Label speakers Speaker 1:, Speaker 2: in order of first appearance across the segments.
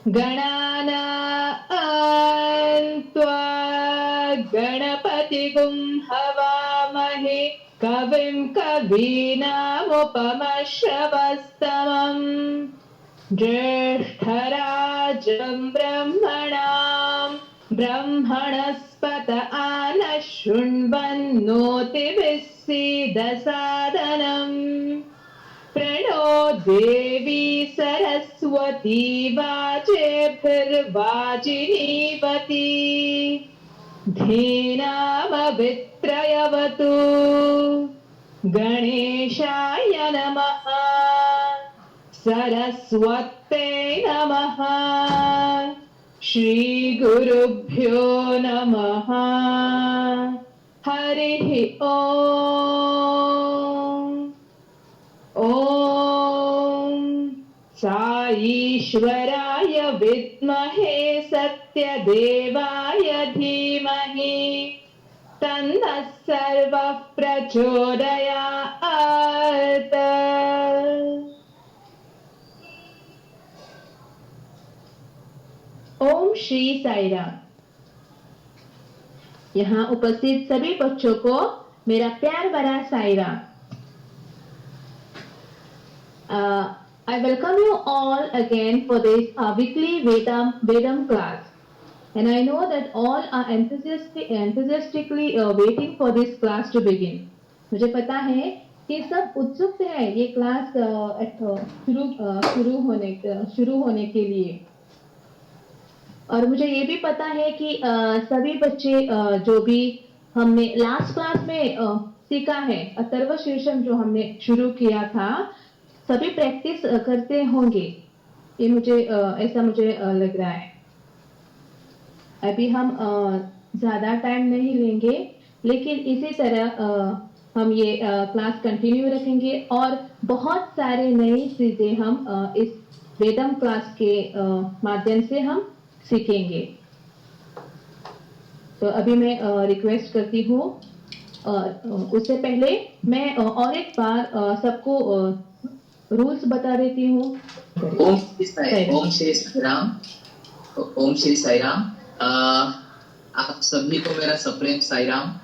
Speaker 1: गणानां त्वा गणपतिगुं हवामहे कविं कवीनामुपमश्रवस्तमम् ज्येष्ठराजं ब्रह्मणस्पत आनः शृण्वन्नोतिभिः सीदसादनम् प्रणो देवी सरस्वती वाजेभिर्वाजिनीवती धीनामभित्रयवतु गणेशाय नमः सरस्वत्यै नमः श्रीगुरुभ्यो नमः हरिः ओम् ॐ साईश्वराय विद्महे सत्यदेवाय धीमहि तन्नः सर्वः प्रचोदयात्। ओम श्री साई राम। यहाँ उपस्थित सभी बच्चों को मेरा प्यार भरा Sai Ram. I welcome you all again for this weekly Vedam class, and I know that all are enthusiastically waiting for this class to begin. मुझे पता है कि सब उत्सुक हैं ये क्लास शुरू होने के लिए, और मुझे ये भी पता है कि सभी बच्चे जो भी हमने लास्ट क्लास में सीखा है अथर्व शीर्षम जो हमने शुरू किया था, सभी प्रैक्टिस करते होंगे, ये मुझे ऐसा लग रहा है। अभी हम ज्यादा टाइम नहीं लेंगे, लेकिन इसी तरह हम ये क्लास कंटिन्यू रखेंगे और बहुत सारे नई चीजें हम इस वेदम क्लास के माध्यम से हम सीखेंगे। तो अभी मैं रिक्वेस्ट करती हूँ, उससे पहले मैं और एक बार सबको रूल्स बता देती हूँ।
Speaker 2: ओम श्री साई राम। ओम श्री साई राम। आप सभी को मेरा सप्रेम साई राम।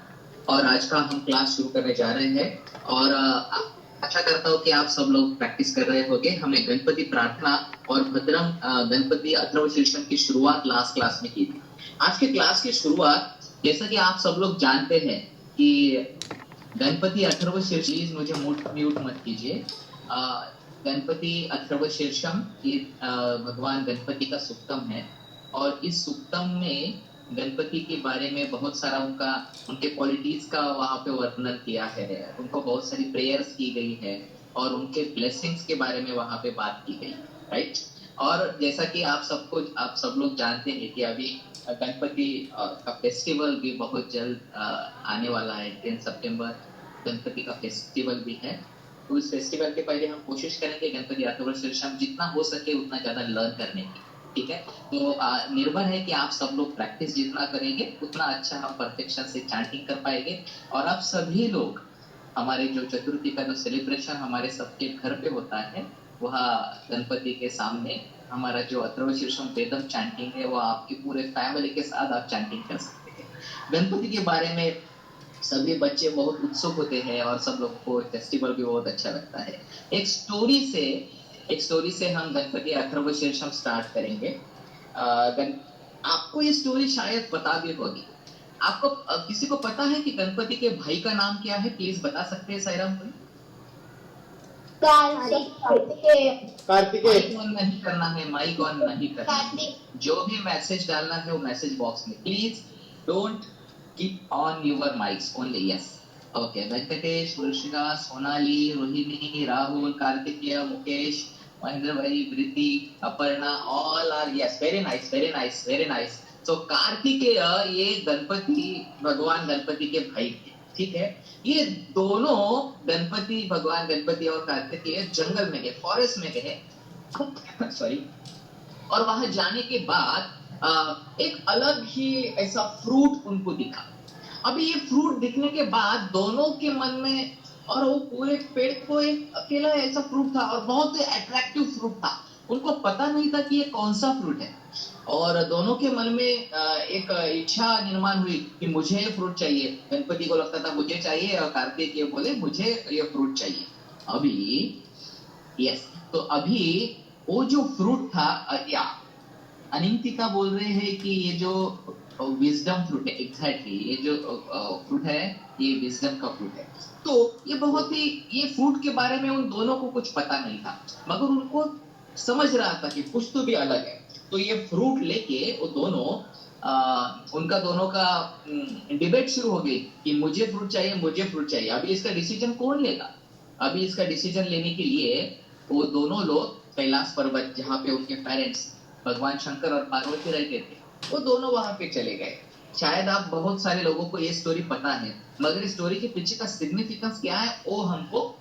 Speaker 2: और आज का हम क्लास शुरू करने जा रहे हैं, और आशा करता हूँ कि आप सब लोग प्रैक्टिस कर रहे होंगे। हमने गणपति प्रार्थना और भद्रम गणपति अथर्व शीर्षम की शुरुआत लास्ट क्लास में की थी। आज के क्लास की शुरुआत, जैसा कि आप सब लोग जानते हैं कि गणपति अथर्व शीर्षम, मुझे म्यूट मत कीजिए। गणपति अथर्व शीर्षम ये भगवान गणपति का सुक्तम है, और इस सुक्तम में गणपति के बारे में बहुत सारा उनके क्वालिटीज का वहां पे वर्णन किया है। उनको बहुत सारी प्रेयर्स की गई है और उनके ब्लेसिंग्स के बारे में वहां पे बात की गई, राइट। और जैसा कि आप सब लोग जानते हैं कि अभी गणपति का फेस्टिवल भी बहुत जल्द आने वाला है। 10 सितंबर गणपति का फेस्टिवल भी है। तो इस फेस्टिवल के पहले हम कोशिश करेंगे गणपति अथर्व शीर्षम जितना हो सके उतना ज्यादा लर्न करने की, ठीक है। तो निर्भर है कि आप सब लोग प्रैक्टिस जितना करेंगे उतना अच्छा हम परफेक्शन से चैंटिंग कर पाएंगे। और आप सभी लोग, हमारे जो चतुर्थी का जो सेलिब्रेशन हमारे सबके घर पे होता है, वह गणपति के सामने हमारा जो अथर्व शीर्षम वेदम चैंटिंग है, वह आपकी पूरे फैमिली के साथ आप चैंटिंग कर सकते हैं। गणपति के बारे में सभी बच्चे बहुत उत्सुक होते हैं और सब लोग को फेस्टिवल भी बहुत अच्छा लगता है। एक स्टोरी से हम गणपति अथर्व शीर्षम स्टार्ट करेंगे। आपको ये स्टोरी शायद पता भी होगी। आपको किसी को पता है कि गणपति के भाई का नाम क्या है? प्लीज बता सकते हैं साईराम भाई? कार्तिकेय। ऑन नहीं करना है, माइक ऑन नहीं करना है। जो भी मैसेज डालना है वो मैसेज बॉक्स में, please don't keep on your mics only. Yes, okay. Venkatesh, Vrishika, Sonali, Rohini, Rahul, Kartikeya, Mukesh, Mahendra भाई, Preeti, Aparna, all are yes. Very nice, very nice, very nice. तो कार्तिकेय ये भगवान गणपति के भाई थे, ठीक है। ये दोनों भगवान गणपति और कार्तिकेय जंगल में गए, फॉरेस्ट में गए, सॉरी। और वहां जाने के बाद एक अलग ही ऐसा फ्रूट उनको दिखा। अभी ये फ्रूट दिखने के बाद दोनों के मन में, और वो पूरे पेड़ को एक अकेला ऐसा फ्रूट था और बहुत अट्रैक्टिव फ्रूट था। उनको पता नहीं था कि ये कौन सा फ्रूट है। और दोनों के मन में एक इच्छा निर्माण हुई कि मुझे ये फ्रूट चाहिए। गणपति को लगता था मुझे चाहिए, और कार्तिक ये बोले मुझे ये फ्रूट चाहिए। अभी यस, तो अभी वो जो फ्रूट था, या अनिंतिका बोल रहे हैं कि ये जो विजडम फ्रूट है, एग्जैक्टली ये जो फ्रूट है, ये विजडम का फ्रूट है। तो ये बहुत ही, ये फ्रूट के बारे में उन दोनों को कुछ पता नहीं था, मगर उनको समझ रहा था कि कुछ तो भी अलग है। तो ये फ्रूट लेके वो दोनों उनका दोनों का डिबेट शुरू हो गई कि मुझे फ्रूट चाहिए, मुझे फ्रूट चाहिए। अभी इसका डिसीजन कौन लेगा? अभी इसका डिसीजन लेने के लिए वो दोनों लोग कैलाश पर्वत, जहाँ पे उनके पेरेंट्स भगवान शंकर और पार्वती रहते थे, वो दोनों वहां पे चले गए। शायद आप बहुत सारे लोगों को ये स्टोरी पता है, मगर इस स्टोरी के पीछे का सिग्निफिकेंस क्या है वो हमको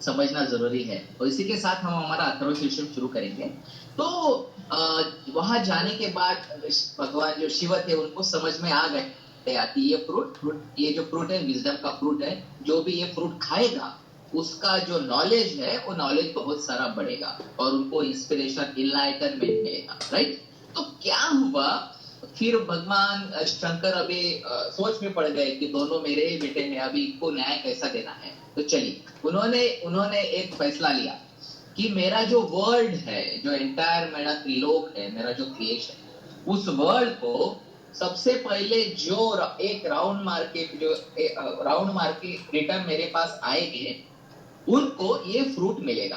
Speaker 2: समझना जरूरी है। और इसी के साथ हम हमारा अथर्व शीर्षक शुरू करेंगे। तो वहां जाने के बाद भगवान जो शिव थे उनको समझ में आ गए कि ये फ्रूट ये जो फ्रूट है विजडम का फ्रूट है, जो भी ये फ्रूट खाएगा उसका जो नॉलेज है वो नॉलेज बहुत सारा बढ़ेगा और उनको इंस्पिरेशन, इनलाइटनमेंट मिलेगा, राइट। तो क्या हुआ, फिर भगवान शंकर अभी सोच में पड़ गए कि दोनों मेरे ही बेटे हैं, अभी इनको न्याय कैसा देना है। तो चलिए उन्होंने एक फैसला लिया कि मेरा जो वर्ल्ड है, जो एंटायर मेरा त्रिलोक है, मेरा जो क्रिएशन, उस वर्ल्ड को सबसे पहले जो एक राउंड मार के रिटर्न मेरे पास आएंगे, उनको ये फ्रूट मिलेगा।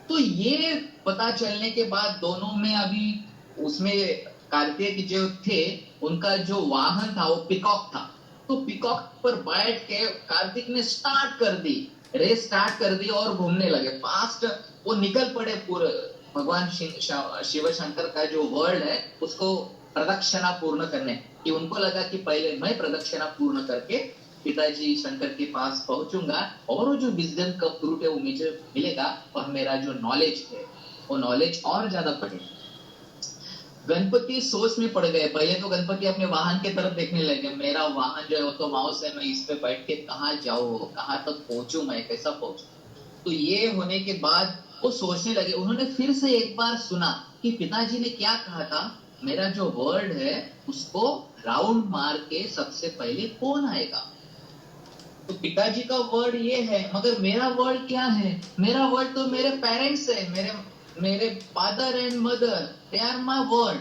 Speaker 2: तो ये पता चलने के बाद दोनों में अभी उसमें कार्तिक जो थे उनका जो वाहन था वो पिकॉक था। तो पिकॉक पर बैठ के कार्तिक ने रेस स्टार्ट कर दी और घूमने लगे फास्ट। वो निकल पड़े पूरे भगवान शिव शंकर का जो वर्ल्ड है उसको प्रदक्षिणा पूर्ण करने कि उनको लगा कि पहले मैं प्रदक्षिणा पूर्ण करके पिताजी शंकर के पास पहुंचूंगा और वो जो विजडम का फ्रूट है वो मुझे मिलेगा और मेरा जो नॉलेज है वो नॉलेज और ज्यादा बढ़ेगा। गणपति सोच में पड़ गए। पहले तो गणपति अपने वाहन के तरफ देखने लगे, मेरा वाहन जो है वो तो माउस है, मैं इस पे बैठ के कहाँ जाऊँ, कहाँ तक पहुंचू, मैं कैसा पहुंचू। तो ये होने के बाद वो सोचने लगे। उन्होंने फिर से एक बार सुना कि पिताजी ने क्या कहा था, मेरा जो वर्ल्ड है उसको राउंड मार के सबसे पहले कौन आएगा। तो पिताजी का वर्ड ये है, मगर मेरा वर्ड क्या है? मेरा वर्ड तो मेरे पेरेंट्स है, मेरे father and mother, they are my word.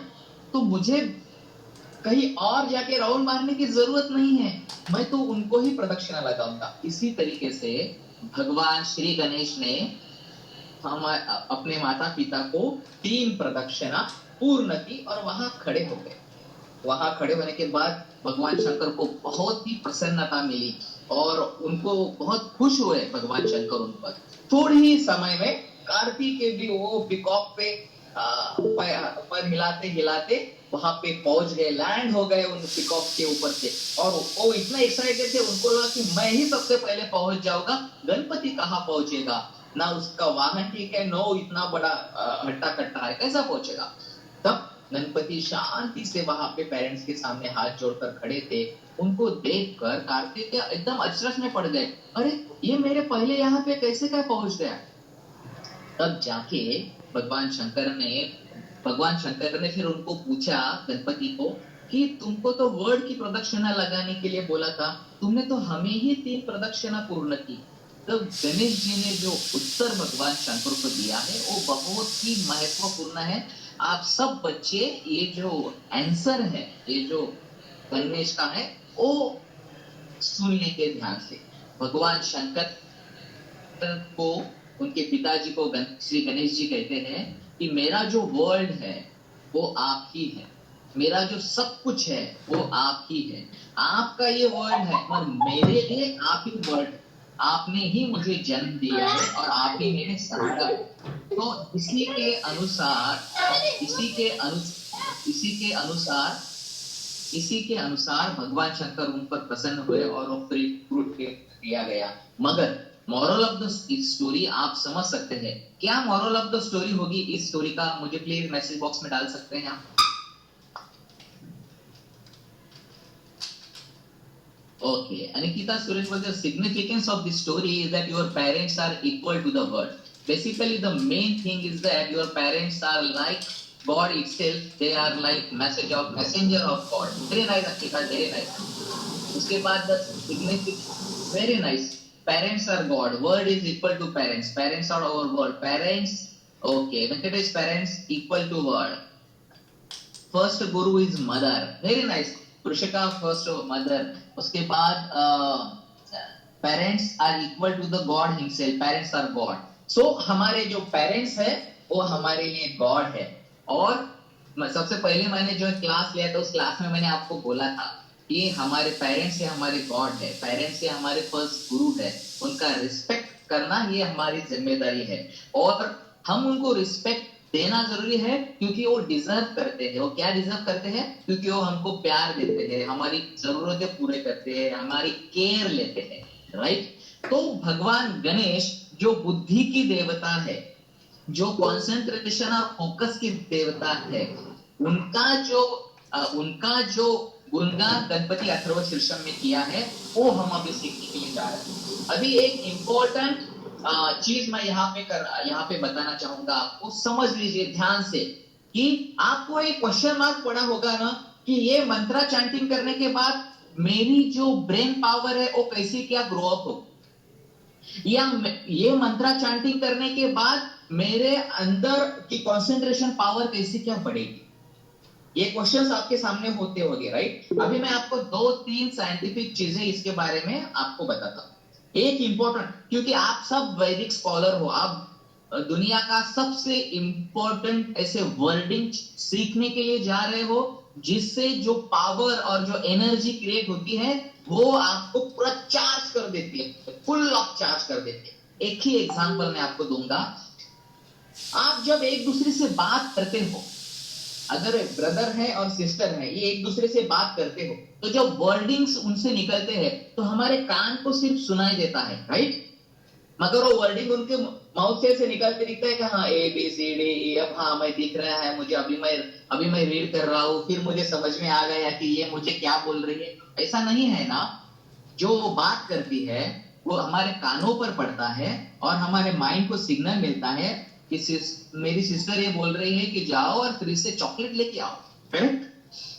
Speaker 2: तो मुझे कहीं और जाके राउंड मारने की जरूरत नहीं है, मैं तो उनको ही प्रदक्षिणा लगाऊंगा। इसी तरीके से भगवान श्री गणेश ने हम अपने माता पिता को 3 प्रदक्षिणा पूर्ण की और वहां खड़े हो गए। वहां खड़े होने के बाद भगवान शंकर को बहुत ही प्रसन्नता मिली और उनको बहुत खुश हुए भगवान शंकर उन पर। थोड़ी ही समय में कार्तिक के भी वो पिकॉक पे पर हिलाते हिलाते वहां पे पहुंच गए, लैंड हो गए उन पिकॉक के ऊपर से। और वो इतना एक्साइटेड थे, उनको लगा कि मैं ही सबसे पहले पहुंच जाऊंगा, गणपति कहाँ पहुंचेगा, ना उसका वाहन ठीक है, नो इतना बड़ा हट्टा कट्टा है, कैसा पहुंचेगा। तब गणपति शांति से वहां पे पेरेंट्स के सामने हाथ जोड़कर खड़े थे। उनको देखकर कार्तिक एकदम अचरज में पड़ गए, अरे ये मेरे पहले यहाँ पे कैसे क्या पहुंच गया। तब जाके भगवान शंकर ने फिर उनको पूछा, गणपति को, कि तुमको तो वर्ड की प्रदक्षिणा लगाने के लिए बोला था, तुमने तो हमें ही 3 प्रदक्षिणा पूर्ण की। तो गणेश जी ने जो उत्तर भगवान शंकर को दिया है वो बहुत ही महत्वपूर्ण है। आप सब बच्चे ये जो आंसर है, ये जो गणेश का है, वो सुन लीजिए ध्यान से। भगवान शंकर को उनके पिताजी को श्री गणेश जी कहते हैं कि मेरा जो वर्ल्ड है वो आप ही है, मेरा जो सब कुछ है वो आप ही है। आपका ये वर्ल्ड है और मेरे लिए आप ही वर्ल्ड है। आपने ही मुझे जन्म दिया है और आप ही मेरे सहारा है। तो इसी के अनुसार भगवान शंकर उन पर प्रसन्न हुए और वो फ्रूट दिया गया। मगर मॉरल ऑफ द स्टोरी आप समझ सकते हैं क्या? मॉरल ऑफ द स्टोरी होगी इस स्टोरी का, मुझे प्लीज मैसेज बॉक्स में डाल सकते हैं आप। Okay, Anikita Suresh, the significance of this story is that your parents are equal to the world. basically the main thing is that your parents are like God itself. They are like messenger of God. Very nice, Akika, very nice. उसके बाद the significance, very nice. Parents are God. Word is equal to parents. Parents are our word. Parents, okay. Venkatesh, parents equal to word. First guru is mother. Very nice. Purushika first mother. उसके बाद parents are equal to the God himself. Parents are God. So हमारे जो parents है वो हमारे लिए God है. और सबसे पहले मैंने जो क्लास लिया था उस क्लास में मैंने आपको बोला था कि हमारे पेरेंट्स से हमारे गॉड है, पेरेंट्स से हमारे फर्स्ट गुरु है, उनका रिस्पेक्ट करना ये हमारी जिम्मेदारी है और हम उनको रिस्पेक्ट देना जरूरी है क्योंकि वो डिजर्व करते हैं। वो क्या डिजर्व करते हैं? क्योंकि वो हमको प्यार देते हैं, हमारी जरूरतें पूरे करते हैं, हमारी केयर लेते हैं, राइट। तो भगवान गणेश जो बुद्धि की देवता है, जो कंसंट्रेशन और फोकस की देवता है, उनका जो गुणगान गणपति अथर्व शीर्षम में किया है वो हम अभी सीखने के लिए जा रहे हैं। अभी एक इंपॉर्टेंट चीज मैं यहाँ पे बताना चाहूंगा आपको, समझ लीजिए ध्यान से कि आपको एक क्वेश्चन मार्क पड़ा होगा ना कि ये मंत्रा चैंटिंग करने के बाद मेरी जो ब्रेन पावर है वो कैसे क्या ग्रो अप हो, या ये मंत्रा चैंटिंग करने के बाद मेरे अंदर की कंसंट्रेशन पावर कैसे क्या बढ़ेगी। ये क्वेश्चंस आपके सामने होते होंगे, राइट। अभी मैं आपको 2-3 साइंटिफिक चीजें इसके बारे में आपको बताता हूं। एक इंपॉर्टेंट, क्योंकि आप सब वैदिक स्कॉलर हो, आप दुनिया का सबसे इंपॉर्टेंट ऐसे वर्डिंग सीखने के लिए जा रहे हो जिससे जो पावर और जो एनर्जी क्रिएट होती है वो आपको पूरा चार्ज कर देती है, फुल ऑफ चार्ज कर देती है। एक ही एग्जांपल मैं आपको दूंगा। आप जब एक दूसरे से बात करते हो, अगर ब्रदर है और सिस्टर है, ये एक दूसरे से बात करते हो तो जब वर्डिंग्स उनसे निकलते हैं तो हमारे कान को सिर्फ सुनाई देता है, राइट। मगर वो वर्डिंग उनके माउथ से निकलते दिखता है कि हाँ A B C D E F, हाँ मैं दिख रहा है मुझे, अभी मैं रीड कर रहा हूँ, फिर मुझे समझ में आ गया कि ये मुझे क्या बोल रही है। ऐसा नहीं है ना। जो बात करती है वो हमारे कानों पर पड़ता है और हमारे माइंड को सिग्नल मिलता है कि मेरी सिस्टर ये बोल रही है कि जाओ और फ्रिज से चॉकलेट लेके आओ, करेक्ट।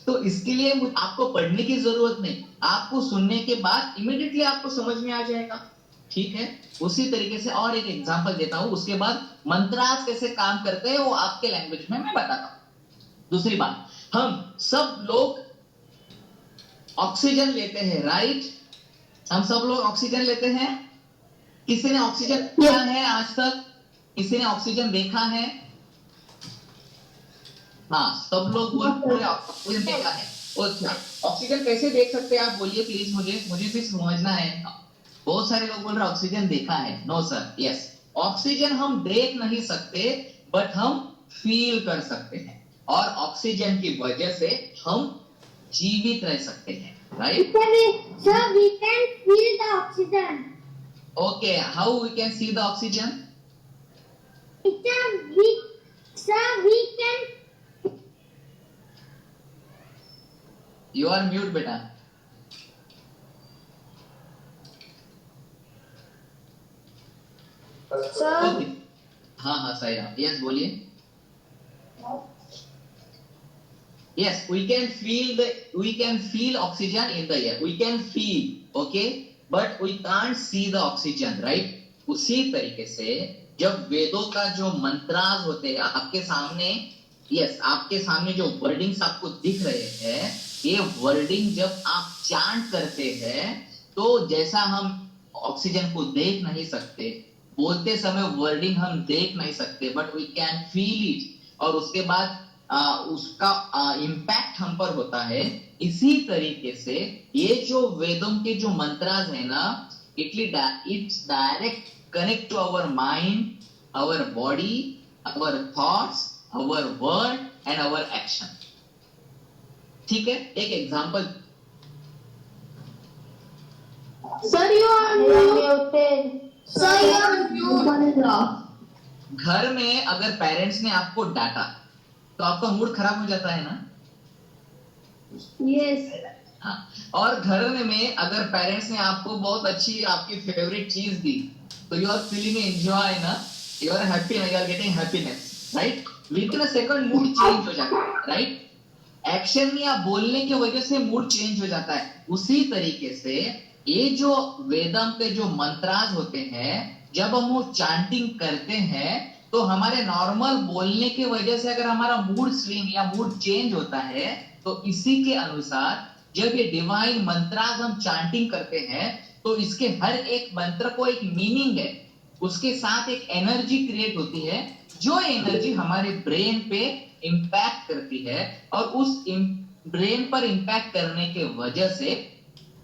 Speaker 2: तो इसके लिए आपको पढ़ने की जरूरत नहीं, आपको सुनने के बाद इमीडिएटली आपको समझ में आ जाएगा, ठीक है। उसी तरीके से और एक एग्जांपल देता हूं, उसके बाद मंत्रास कैसे काम करते हैं वो आपके लैंग्वेज में मैं बताता हूं। दूसरी बात, हम सब लोग ऑक्सीजन लेते हैं, राइट। हम सब लोग ऑक्सीजन लेते हैं। किसी ने ऑक्सीजन लिया है आज तक? किसी ने ऑक्सीजन देखा है? हाँ, सब लोग ऑक्सीजन देखा है। ऑक्सीजन कैसे देख सकते हैं आप बोलिए प्लीज, मुझे भी समझना है। बहुत सारे लोग बोल रहे ऑक्सीजन देखा है। नो सर, यस, ऑक्सीजन हम देख नहीं सकते बट हम फील कर सकते हैं और ऑक्सीजन की वजह से हम जीवित रह सकते हैं, right.
Speaker 3: Sir, we can feel the oxygen.
Speaker 2: Okay, how we can see the oxygen?
Speaker 3: Sir, we can.
Speaker 2: You are mute, beta.
Speaker 3: Sir.
Speaker 2: Okay. हाँ साईराम, यस बोलिए। Yes, we can feel oxygen in the air. We can feel, okay, but we can't see the oxygen, right? उसी तरीके से जब वेदों का जो मंत्रास होते हैं आपके सामने, यस, आपके सामने जो वर्डिंग्स आपको दिख रहे हैं, ये वर्डिंग जब आप चांट करते हैं तो जैसा हम ऑक्सीजन को देख नहीं सकते, बोलते समय वर्डिंग हम देख नहीं सकते, but we can feel it और उसके बाद उसका इम्पैक्ट हम पर होता है। इसी तरीके से ये जो वेदों के जो मंत्रास है ना, it's direct connect to our mind, our body, our thoughts, our word and our action, ठीक है। एक example.
Speaker 1: Sir you are muted.
Speaker 3: Sir, you are mute.
Speaker 2: घर में अगर पेरेंट्स ने आपको डांटा तो आपका मूड खराब हो जाता है ना?
Speaker 1: यस।
Speaker 2: हाँ, और घर में अगर पेरेंट्स ने आपको बहुत अच्छी आपकी फेवरेट चीज दी तो यू आर फीलिंग एंजॉय ना? You are happy, you are getting happiness, right? With in a second mood change हो जाता है, राइट? एक्शन या बोलने की वजह से मूड चेंज हो जाता है। उसी तरीके से ये जो वेदम के जो मंत्राज होते हैं, जब हम वो चांटिंग करते हैं तो हमारे नॉर्मल बोलने की वजह से अगर हमारा मूड स्विंग या मूड चेंज होता है, तो इसी के अनुसार जब ये डिवाइन मंत्राज हम चांटिंग करते हैं तो इसके हर एक मंत्र को एक मीनिंग है, उसके साथ एक एनर्जी क्रिएट होती है, जो एनर्जी हमारे ब्रेन पे इंपैक्ट करती है, और उस ब्रेन पर इंपैक्ट करने के वजह से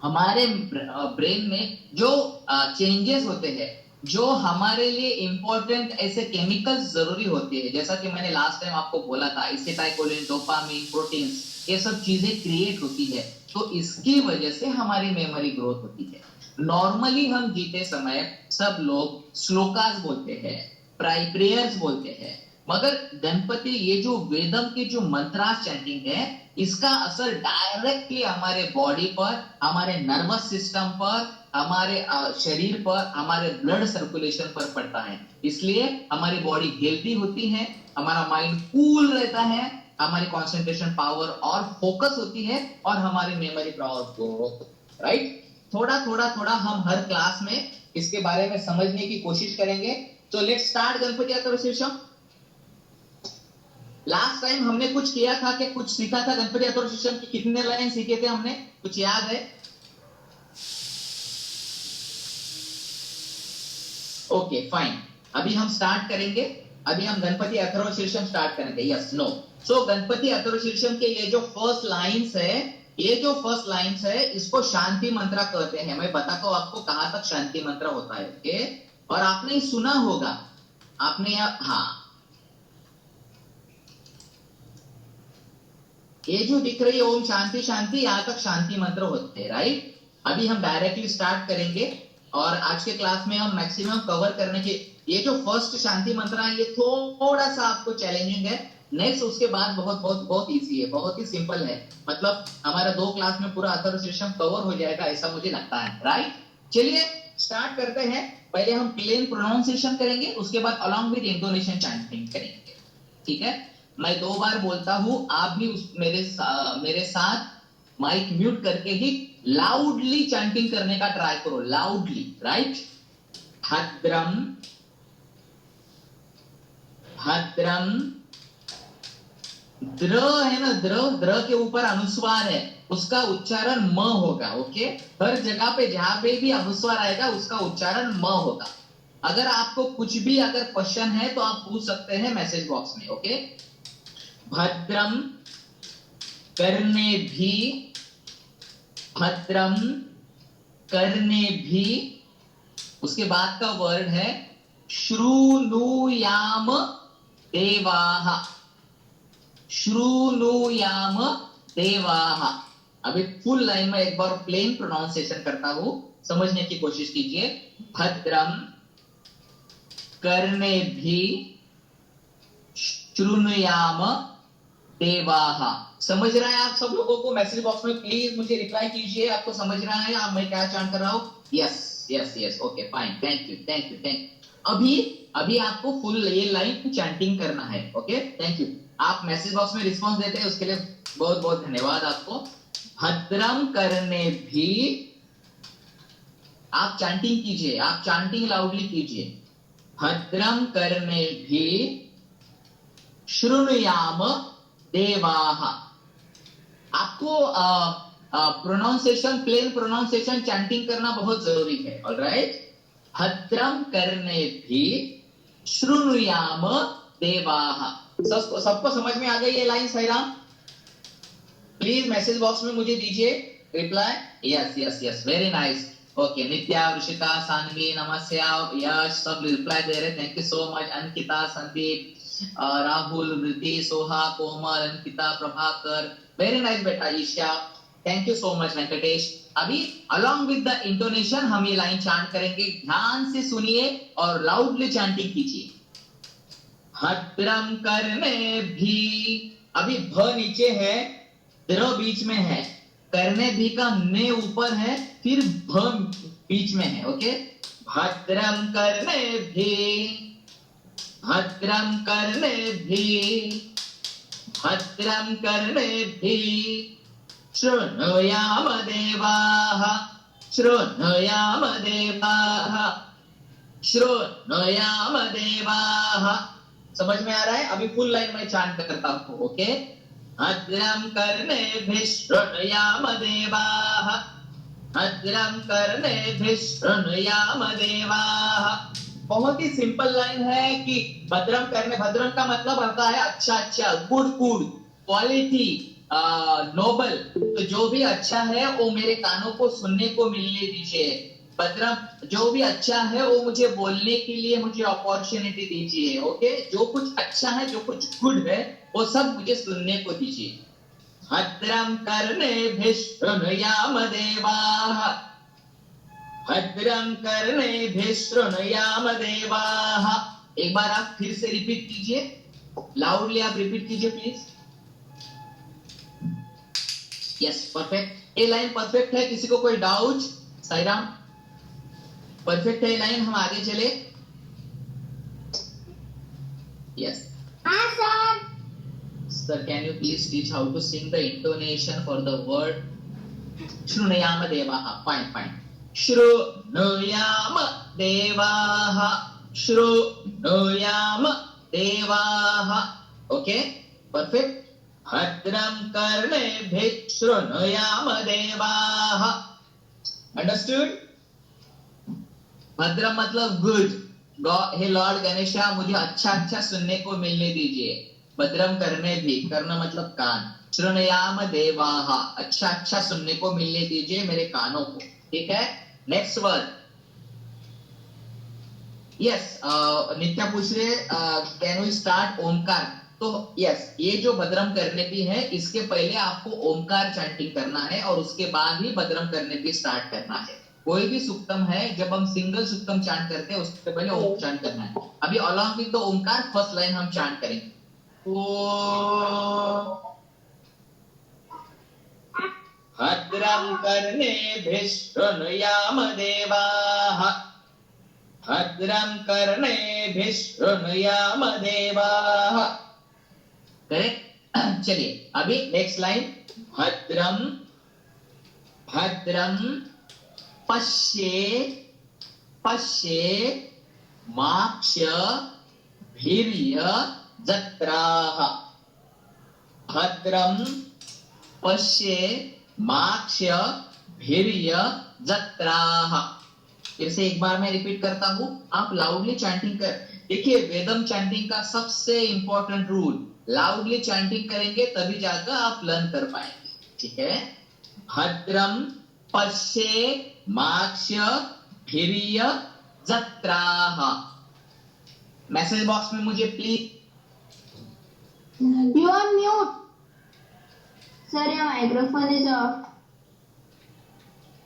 Speaker 2: हमारे ब्रेन में जो चेंजेस होते हैं, जो हमारे लिए इंपॉर्टेंट ऐसे केमिकल्स जरूरी होती है, जैसा कि मैंने लास्ट टाइम आपको बोला था, एसिटाइलकोलिन, डोपामिन, प्रोटीन्स, ये सब चीजें क्रिएट होती है, तो इसकी वजह से हमारी मेमोरी ग्रोथ होती है। नॉर्मली हम जीते समय सब लोग श्लोकास बोलते हैं, प्रेयर्स बोलते हैं, मगर गणपति ये जो वेदम के जो मंत्रास चैंटिंग है, इसका असर डायरेक्टली हमारे बॉडी पर, हमारे नर्वस सिस्टम पर, हमारे शरीर पर, हमारे ब्लड सर्कुलेशन पर पड़ता है। इसलिए हमारी बॉडी हेल्दी होती है, हमारा माइंड कूल रहता है, हमारी कंसंट्रेशन पावर और फोकस होती है, और हमारी मेमोरी पावर ग्रोथ, राइट? थोड़ा हम हर क्लास में इसके बारे में समझने की कोशिश करेंगे। तो let's start Ganapati Atharvashirsham. Last time हमने कुछ किया था कि कुछ सीखा था गणपति अथर्वशीर्षम की, कितने लाइन सीखे थे हमने, कुछ याद है? ओके फाइन, अभी हम स्टार्ट करेंगे, अभी हम गणपति अथर्वशीर्षम स्टार्ट करेंगे। यस नो, सो गणपति अथर्वशीर्षम के ये जो फर्स्ट लाइंस है, ये जो फर्स्ट लाइंस है, इसको शांति मंत्र कहते हैं। मैं बताता हूं आपको कहां तक शांति मंत्र होता है, ओके? और आपने सुना होगा, आपने हाँ, ये जो दिख रही है ओम शांति शांति, यहां तक शांति मंत्र होते हैं, राइट? अभी हम डायरेक्टली स्टार्ट करेंगे, और आज के क्लास में हम मैक्सिमम कवर करने के, ये जो फर्स्ट शांति मंत्र है ये थोड़ा सा आपको चैलेंजिंग है। नेक्स्ट उसके बाद बहुत बहुत बहुत इजी है, बहुत ही सिंपल है, मतलब हमारा 2 क्लास में पूरा अथर्वशीर्षम कवर हो जाएगा, ऐसा मुझे लगता है, राइट? चलिए स्टार्ट करते हैं। पहले हम प्लेन प्रोनाउंसिएशन करेंगे, उसके बाद अलोंग विद इंटोनेशन चैंटिंग करेंगे, ठीक है? मैं 2 बार बोलता हूं, आप भी मेरे साथ माइक म्यूट करके ही लाउडली चैंटिंग करने का ट्राई करो, लाउडली, राइट? भद्रम भद्रम, द्र है ना, द्र के ऊपर अनुस्वार है, उसका उच्चारण म होगा, ओके? हर जगह पे जहां पे भी अनुस्वार आएगा उसका उच्चारण म होगा। अगर आपको कुछ भी अगर क्वेश्चन है तो आप पूछ सकते हैं मैसेज बॉक्स में, ओके? भद्रम करने भी, भद्रम करने भी, उसके बाद का वर्ड है श्रुणुयाम देवाः, श्रुणुयाम देवाः। अभी फुल लाइन में एक बार प्लेन प्रोनाउंसिएशन करता हूं, समझने की कोशिश कीजिए। भद्रम करने भी श्रुणुयाम देवाः। समझ रहा है आप सब लोगों को? मैसेज बॉक्स में प्लीज मुझे रिप्लाई कीजिए, आपको समझ रहा है आप मैं क्या चांट कर रहा हूं? Yes yes yes, okay fine, thank you thank you thank you. अभी आपको फुल ये लाइन चैंटिंग करना है, ओके? Thank you. आप मैसेज बॉक्स में रिस्पॉन्स देते हैं उसके लिए बहुत बहुत धन्यवाद आपको। भद्रम करने भी, आप चैंटिंग कीजिए, आप चैंटिंग लाउडली कीजिए। भद्रम करने भी श्रुणुयाम देवाः। आपको प्रोनाउंसिएशन, प्लेन प्रोनाउंसिएशन चैंटिंग करना बहुत जरूरी है, ऑलराइट? भद्रम करने भी श्रुणुयाम देवाः। सबको समझ में आ गई ये line Sairam? Please message box में मुझे दीजिए reply. Yes yes yes, very nice, okay. Nitya, Rishika, Saanvi, Namasya, Yash, सब रिप्लाई दे रहे, thank you so much. Ankita, Sandeep, Rahul, Vriddhi, Soha, Komal, Ankita, Prabhakar, very nice बेटा। Isha, thank you so much. Venkatesh, अभी अलोंग विद द इंटोनेशन हम ये लाइन चांट करेंगे, ध्यान से सुनिए और लाउडली चैंटिंग कीजिए। भद्रम करने भी, अभी भ नीचे है, द्र बीच में है, करने भी का ने ऊपर है, फिर भ बीच में है, ओके? भद्रम करने भी भद्रं कर्णेभिः शृणुयाम देवाः शृणुयाम देवाः। समझ में आ रहा है? अभी फुल लाइन में चांट करता हूं। ओके, भद्रं कर्णेभिः शृणुयाम देवाः भद्रं कर्णेभिः शृणुयाम देवाः। बहुत ही सिंपल लाइन है कि भद्रम करने, भद्रम का मतलब होता है अच्छा अच्छा, गुड गुड, क्वालिटी, नोबल। तो जो भी अच्छा है वो मेरे कानों को सुनने को मिलने दीजिए। भद्रम, जो भी अच्छा है वो मुझे बोलने के लिए मुझे अपॉर्चुनिटी दीजिए। ओके, जो कुछ अच्छा है, जो कुछ गुड है, वो सब मुझे सुनने को दीजिए। भद्रं कर्णेभिः शृणुयाम देवाः भद्रं कर्णेभिः शृणुयाम देवाः। एक बार आप फिर से रिपीट कीजिए, लाउडली आप रिपीट कीजिए प्लीज। Yes, perfect. ये लाइन परफेक्ट है, किसी को कोई डाउट? साईराम, परफेक्ट है लाइन, हम आगे चले। Yes sir, can you please teach how to sing the intonation for the word Shrunuyama Devaha? Fine. Shrunuyama Devaha Shrunuyama Devaha. Okay, perfect. Bhadram Karnebhih Shrunuyama Devaha. Understood? भद्रम मतलब good. हे Lord Ganesha, मुझे अच्छा अच्छा सुनने को मिलने दीजिए। भद्रम करने भी, करना मतलब कान। शृणुयाम देवाः, अच्छा अच्छा सुनने को मिलने दीजिए मेरे कानों को। ठीक है, नेक्स्ट वर्ड। यस, नित्या पूछ रहे कैन वी स्टार्ट ओमकार। तो यस, ये जो भद्रम करने भी है, इसके पहले आपको ओमकार चैंटिंग करना है और उसके बाद ही भद्रम करने भी स्टार्ट करना है। कोई भी सुक्तम है, जब हम सिंगल सुक्तम चांट करते हैं उसके पहले ओम चांट करना है। अभी along with the Omkar first line हम चांट करेंगे। भद्रं कर्णेभिः शृणुयाम देवाः भद्रं कर्णेभिः शृणुयाम देवाः। करेक्ट। चलिए अभी नेक्स्ट लाइन। भद्रं पश्ये माक्षभिर्यजत्राः भद्रं पश्ये माक्षभिर्यजत्राः। फिर से एक बार मैं रिपीट करता हूं, आप लाउडली चैंटिंग कर। देखिए, वेदम चैंटिंग का सबसे इंपॉर्टेंट रूल, लाउडली चैंटिंग करेंगे तभी जाकर आप लर्न कर पाएंगे। ठीक है, भद्रम पश्ये माक्षभिर्यजत्राः। मैसेज बॉक्स में मुझे please.
Speaker 3: You are mute. Sir, your microphone is off.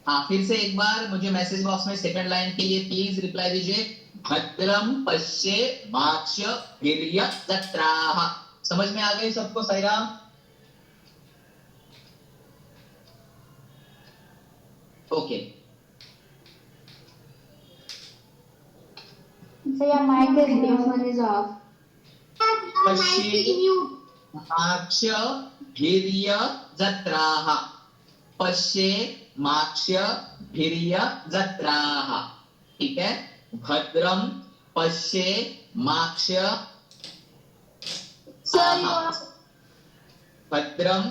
Speaker 2: हाँ, फिर से एक बार मुझे मैसेज बॉक्स में सेकंड लाइन के लिए प्लीज रिप्लाई दीजिए। भद्रम पश्ये माक्षभिर्यजत्राः। समझ में आ गई सबको? Sairam. Okay,
Speaker 3: So your microphone is off.
Speaker 2: माक्षभिर्यजत्राः पश्ये माक्षभिर्यजत्राः। ठीक है, भद्रम पश्ये भद्रम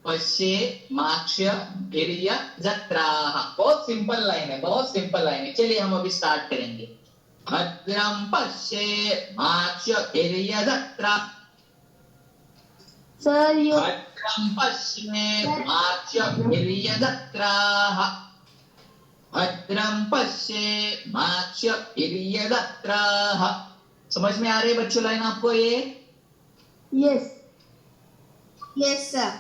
Speaker 2: पश्ये माक्षभिर्यजत्राः। बहुत सिंपल लाइन है, बहुत सिंपल लाइन है। चलिए हम अभी स्टार्ट करेंगे। भद्रम पश्ये माक्षभिर्यजत्राः।
Speaker 3: Sir, you.
Speaker 2: भद्रं पश्ये माक्षभिर्यजत्राः भद्रं पश्ये माक्षभिर्यजत्राः। समझ में आ रही है बच्चों लाइन आपको ये?
Speaker 3: Yes. Yes, sir.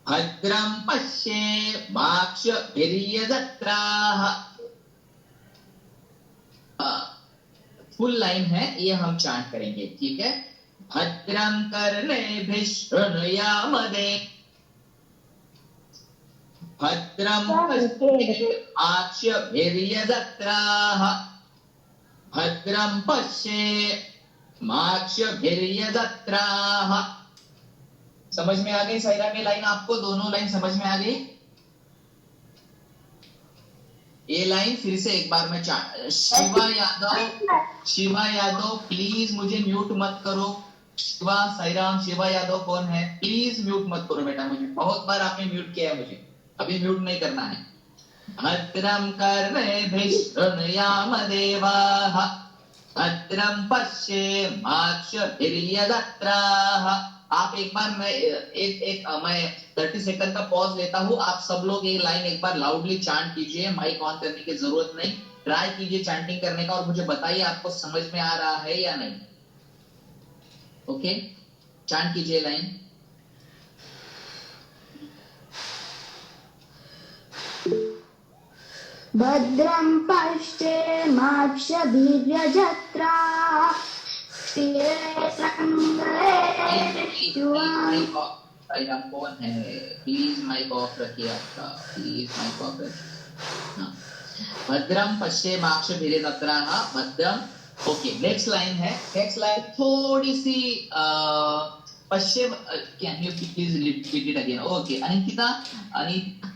Speaker 2: भद्रं पश्ये माक्षभिर्यजत्राः। फुल लाइन है, ये हम चांट करेंगे। ठीक है, भद्रं कर्णेभिः शृणुयाम भद्रं पश्ये माक्षभिर्यजत्राः भद्रं पश्ये माक्षभिर्यजत्राः। समझ में आ गई सायरा में लाइन? आपको दोनों लाइन समझ में आ गई? ये लाइन फिर से एक बार में शिवा यादव प्लीज मुझे म्यूट मत करो। शिवा साईराम, शिवा यादव कौन है? प्लीज म्यूट मत करो बेटा मुझे, बहुत बार आपने म्यूट किया है मुझे, अभी म्यूट नहीं करना है। भद्रं कर्णेभिः शृणुयामदेवाः भद्रं पश्येमाक्षभिर्यजत्राः। आप एक बार मैं 30 सेकंड का पॉज लेता हूँ, आप सब लोग ये लाइन एक बार लाउडली चांट कीजिए, माइक ऑन करने की जरूरत नहीं, ट्राई कीजिए चांटिंग करने का और मुझे बताइए आपको समझ में आ रहा है या नहीं। ओके, चांट कीजिए लाइन।
Speaker 3: भद्रं पश्येमाक्षभिर्यजत्राः
Speaker 2: साईराम कौन है? प्लीज माइक ऑफ रखिए आपका, प्लीज माइक ऑफ रखिए। भद्रम पश्येमाक्षभिर्यजत्राः भद्रम। ओके, नेक्स्ट लाइन है, नेक्स्ट लाइन थोड़ी सी पश्चिम, can you please repeat it again? Okay Anikita,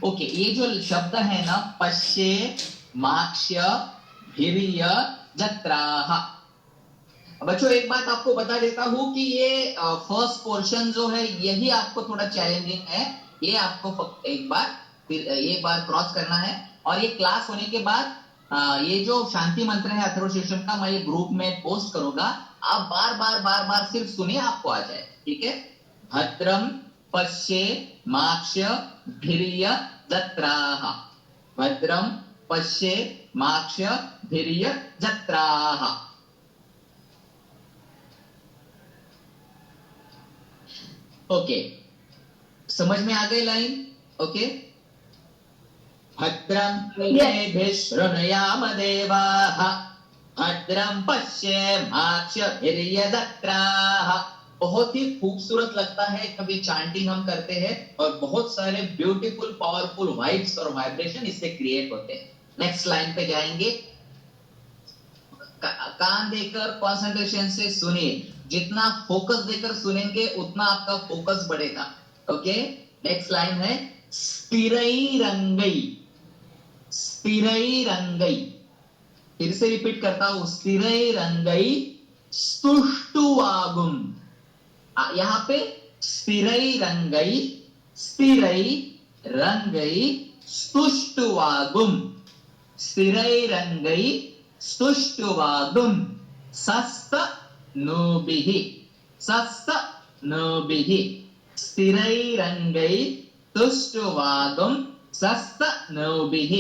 Speaker 2: okay, ये जो शब्द है ना पश्येमाक्षभिर्यजत्राः, बच्चों एक बात आपको बता देता हूं कि ये फर्स्ट पोर्शन जो है यही आपको थोड़ा चैलेंजिंग है, ये आपको एक बार क्रॉस करना है। और ये क्लास होने के बाद ये जो शांति मंत्र है अथर्वशीर्षम का, मैं ये ग्रुप में पोस्ट करूंगा, आप बार बार सिर्फ सुनिए, आपको आ जाए, ठीक है? भद्रम पश्येमाक्षभिर्यजत्राः भद्रम पश्येमाक्षभिर्यजत्राः। ओके, समझ में आ गई लाइन? ओके, भद्रं कर्णेभिः शृणुयामदेवाः भद्रं पश्येमाक्षभिर्यजत्राः। बहुत ही खूबसूरत लगता है कभी चैंटिंग हम करते हैं और बहुत सारे ब्यूटीफुल पावरफुल वाइब्स और वाइब्रेशन इससे क्रिएट होते हैं। नेक्स्ट लाइन पे जाएंगे, कान देकर कंसंट्रेशन से सुनिए, जितना फोकस देकर सुनेंगे उतना आपका फोकस बढ़ेगा। ओके, नेक्स्ट लाइन है स्थिरैरंगै। स्थिरैरंगै, फिर से रिपीट करता हूं, स्थिरैरंगै स्तुष्टुवागुम। यहां पे स्थिरैरंगै, स्थिरैरंगै स्तुष्टुवागुम, स्थिरैरंगै स्तुष्टुवागुम सस्तनूभिः, सस्तनूभिः, स्थिरैरंगै स्तुष्टुवागुम सस्तनूभिः।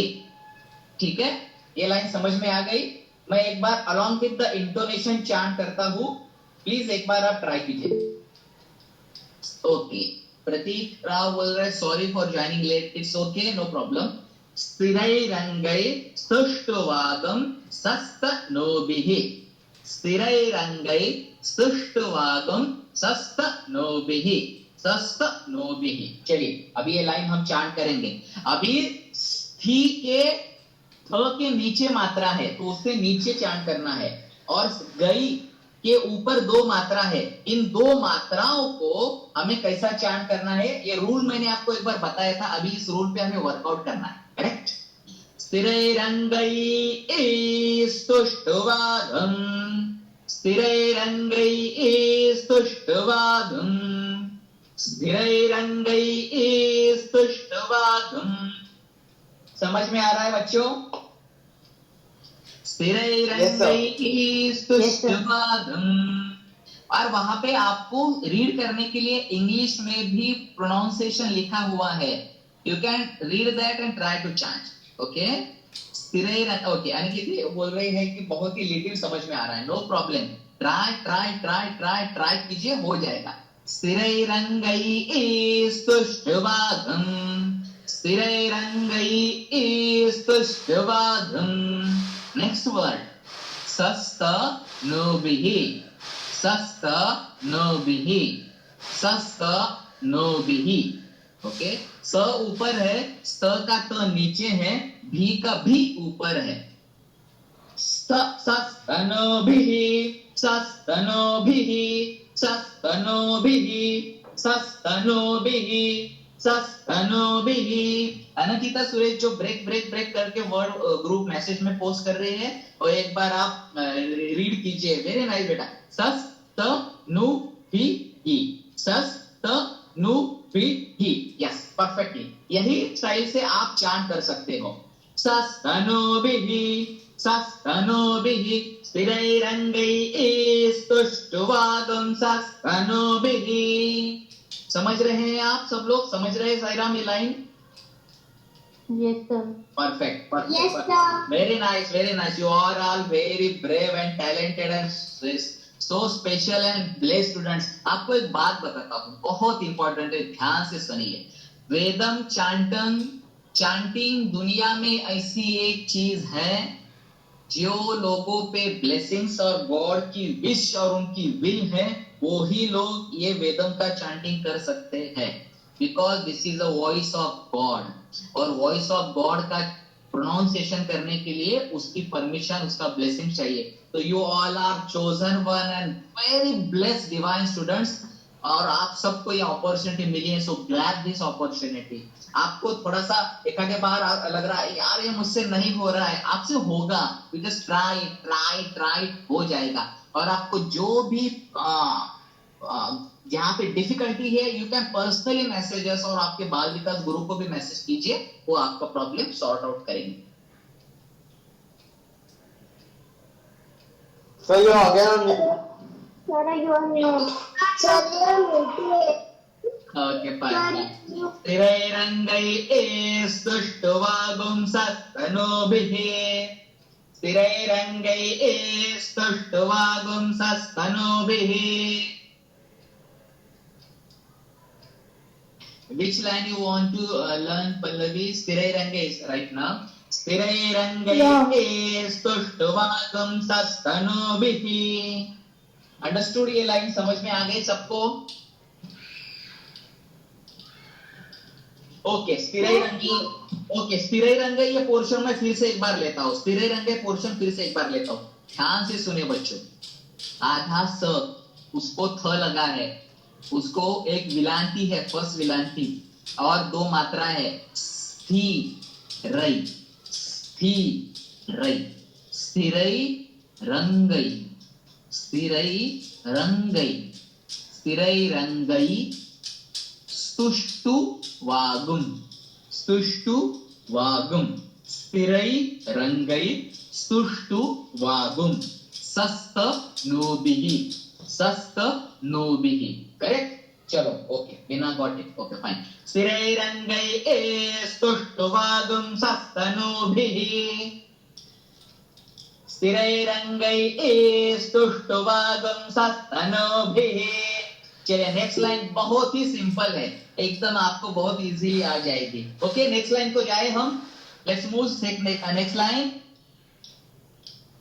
Speaker 2: ठीक है, ये लाइन समझ में आ गई? मैं एक बार along with the intonation chant करता हूं, प्लीज एक बार आप ट्राई कीजिए। ओके, प्रतीक राव बोल रहे sorry for joining late, it's okay, no problem. स्थिरैरंगै स्तुष्टुवागुम सस्तनूभिः, स्थिरैरंगै स्तुष्टुवागुम सस्तनूभिः, सस्तनूभिः। चलिए अभी ये लाइन हम चांट करेंगे। अभी थी के थ के नीचे मात्रा है तो उससे नीचे चांट करना है, और गई के ऊपर दो मात्रा है, इन दो मात्राओं को हमें कैसा चांट करना है ये रूल मैंने आपको एक बार बताया था, अभी इस रूल पे हमें वर्कआउट करना है। करेक्ट? स्थिरैरंगै स्तुष्टुवागुम, स्थिरैरंगै स्तुष्टुवागुम, स्थिरैरंगै स्तुष्टुवागुम। समझ में आ रहा है बच्चों? स्थिरैरंगै स्तुष्टुवागुम। और वहां पे आपको रीड करने के लिए इंग्लिश में भी प्रोनाउंसिएशन लिखा हुआ है, you can read that and try to chant. Okay, okay, Aniket बोल रही है कि बहुत ही लिटिल समझ में आ रहा है, no problem, try try try try try कीजिए, हो जाएगा। स्थिरैरंगै स्तुष्टुवागुम, स्थिरैरंगै स्तुष्टुवागुम। नेक्स्ट वर्ड सस्तनूभिः, सस्तनूभिः, सस्तनूभिः। ओके, स ऊपर है, स्त का त नीचे है, भी का भी ऊपर है। सस्तनोभिः सस्तनोभिः सस्तनोभिः सस्तनोभिः सस्तनोभिः। अनंकिता सुरेश जो ब्रेक ब्रेक ब्रेक करके वर्ड ग्रुप मैसेज में पोस्ट कर रहे हैं, और एक बार आप रीड कीजिए। वेरी नाइस बेटा। सस्तनोभिः सस्तनोभिः। Yes, perfectly. यही स्टाइल से आप चांट कर सकते हो। सस्तनोभिः सस्तनोभिः स्थिरैरङ्गैः स्तुष्ट्वागं सस्तनोभिः। समझ रहे हैं आप सब लोग? समझ रहे हैं साईराम ये line?
Speaker 3: Yes, sir.
Speaker 2: Perfect.
Speaker 3: Yes, sir.
Speaker 2: Very nice, very nice. You are all very brave and talented and so special and blessed students. आपको एक बात बताता हूँ, बहुत इंपॉर्टेंट है, ध्यान से सुनिए। वेदम चांटिंग दुनिया में ऐसी एक चीज है जो लोगों पे ब्लेसिंग्स और गॉड की विश और उनकी विल है, वो ही लोग ये वेदम का चांटिंग कर सकते हैं, because this is a voice of God. और वॉइस ऑफ गॉड का प्रोनाउंसिएशन करने के लिए उसकी परमिशन, उसका ब्लेसिंग चाहिए। तो you all are chosen one and very blessed divine students, और आप सबको ये अपॉर्चुनिटी मिली है। So grab this opportunity. आपको थोड़ा सा एक आधे बार लग रहा है यार ये मुझसे नहीं हो रहा है, आपसे होगा। You just try try try, हो जाएगा। और आपको जो भी जहाँ पे डिफिकल्टी है, यू कैन पर्सनली मैसेजेस और आपके बाल विकास गुरु को भी मैसेज कीजिए, वो आपका प्रॉब्लम सॉर्ट आउट करेंगे।
Speaker 4: सर ये आ गया ना?
Speaker 2: Okay fine. स्थिरैरङ्गैः स्तुष्ट्वागुं सस्तनोभिः स्थिरैरङ्गैः स्तुष्ट्वागुं सस्तनोभिः। Which line you want to learn, Pallavi? Sthirairangai right now. Sthirairangai stuštvaagam sastanobhihi. Understood? ये लाइन समझ में आ गई सबको? ओके, स्थिरैरंगी। ओके, स्थिरैरंgai ये पोर्शन में फिर से एक बार लेता हूँ। स्थिरैरंgai पोर्शन फिर से एक बार लेता हूँ। ध्यान से सुने बच्चों। आधा स, उसको थ लगा है, उसको एक विलांती है, फर्स्ट विलांती, और दो मात्रा है, स्थिरै स्थिरै स्थिरैरंगै स्थिरैरंगै स्थिरैरंगै स्तुष्टुवागुं स्तुष्टुवागुं स्थिरैरंगै स्तुष्टुवागुं सस्तनोभिः सस्तनोभिः। करेक्ट? चलो okay, Bina got it. Okay fine. स्थिरैरङ्गैः स्तुष्ट्वागुं सस्तनोभिः स्थिरैरङ्गैः स्तुष्ट्वागुं सस्तनोभिः। चलिए नेक्स्ट लाइन बहुत ही सिंपल है, एकदम आपको बहुत इजीली आ जाएगी। ओके, नेक्स्ट लाइन को जाए हम। Let's move next line.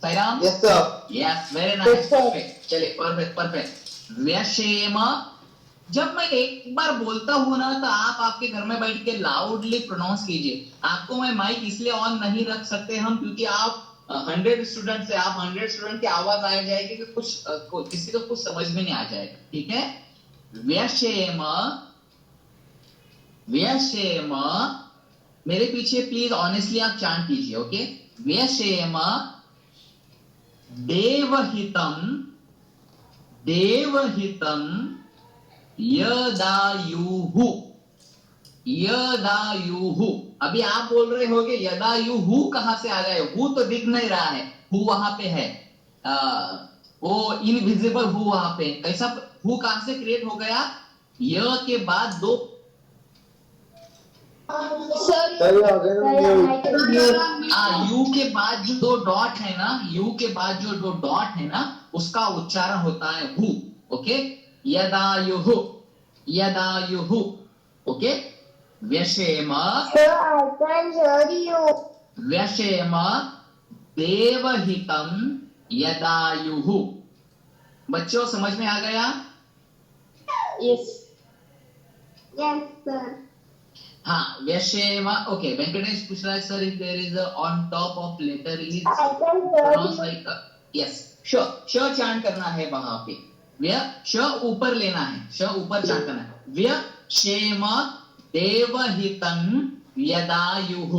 Speaker 2: Sairam?
Speaker 4: Yes sir.
Speaker 2: Yes, very nice, perfect. चलिए परफेक्ट परफेक्ट। व्यशेम। जब मैं एक बार बोलता हूं ना, तो आप आपके घर में बैठ के लाउडली प्रोनाउंस कीजिए। आपको मैं माइक इसलिए ऑन नहीं रख सकते हम, क्योंकि आप 100 स्टूडेंट से आप 100 स्टूडेंट की आवाज आ जाएगी कि कुछ किसी को कुछ समझ में नहीं आ जाएगा। ठीक है? व्यशेम व्यशेम। मेरे पीछे प्लीज ऑनेस्टली आप चांट कीजिए। ओके? व्यशेम देवहितं देवहितं यदायुः यदायुः। अभी आप बोल रहे होगे यदायुः कहां से आ गए? हु तो दिख नहीं रहा है, हु वहां पे है, वो इनविजिबल हु वहां पे। कैसा हु कहां से क्रिएट हो गया? य के बाद दो यू के बाद जो दो डॉट है ना, यू के बाद जो दो डॉट है ना, उसका उच्चारण होता है हु। ओके? यदायुः यदायुः। ओके? व्यशेम व्यशेम देवहितं यदायुः। बच्चों समझ में आ गया?
Speaker 3: Yes. Yes, sir.
Speaker 2: हाँ, व्यशेम. ओके, वेंकटेश पूछ रहा है sir, if there is on top of letter is pronounce like. Yes, श श चांट करना है वहां पे. व्य श ऊपर लेना है, श ऊपर चांट करना है. व्यशेम देवहितं यदायुः.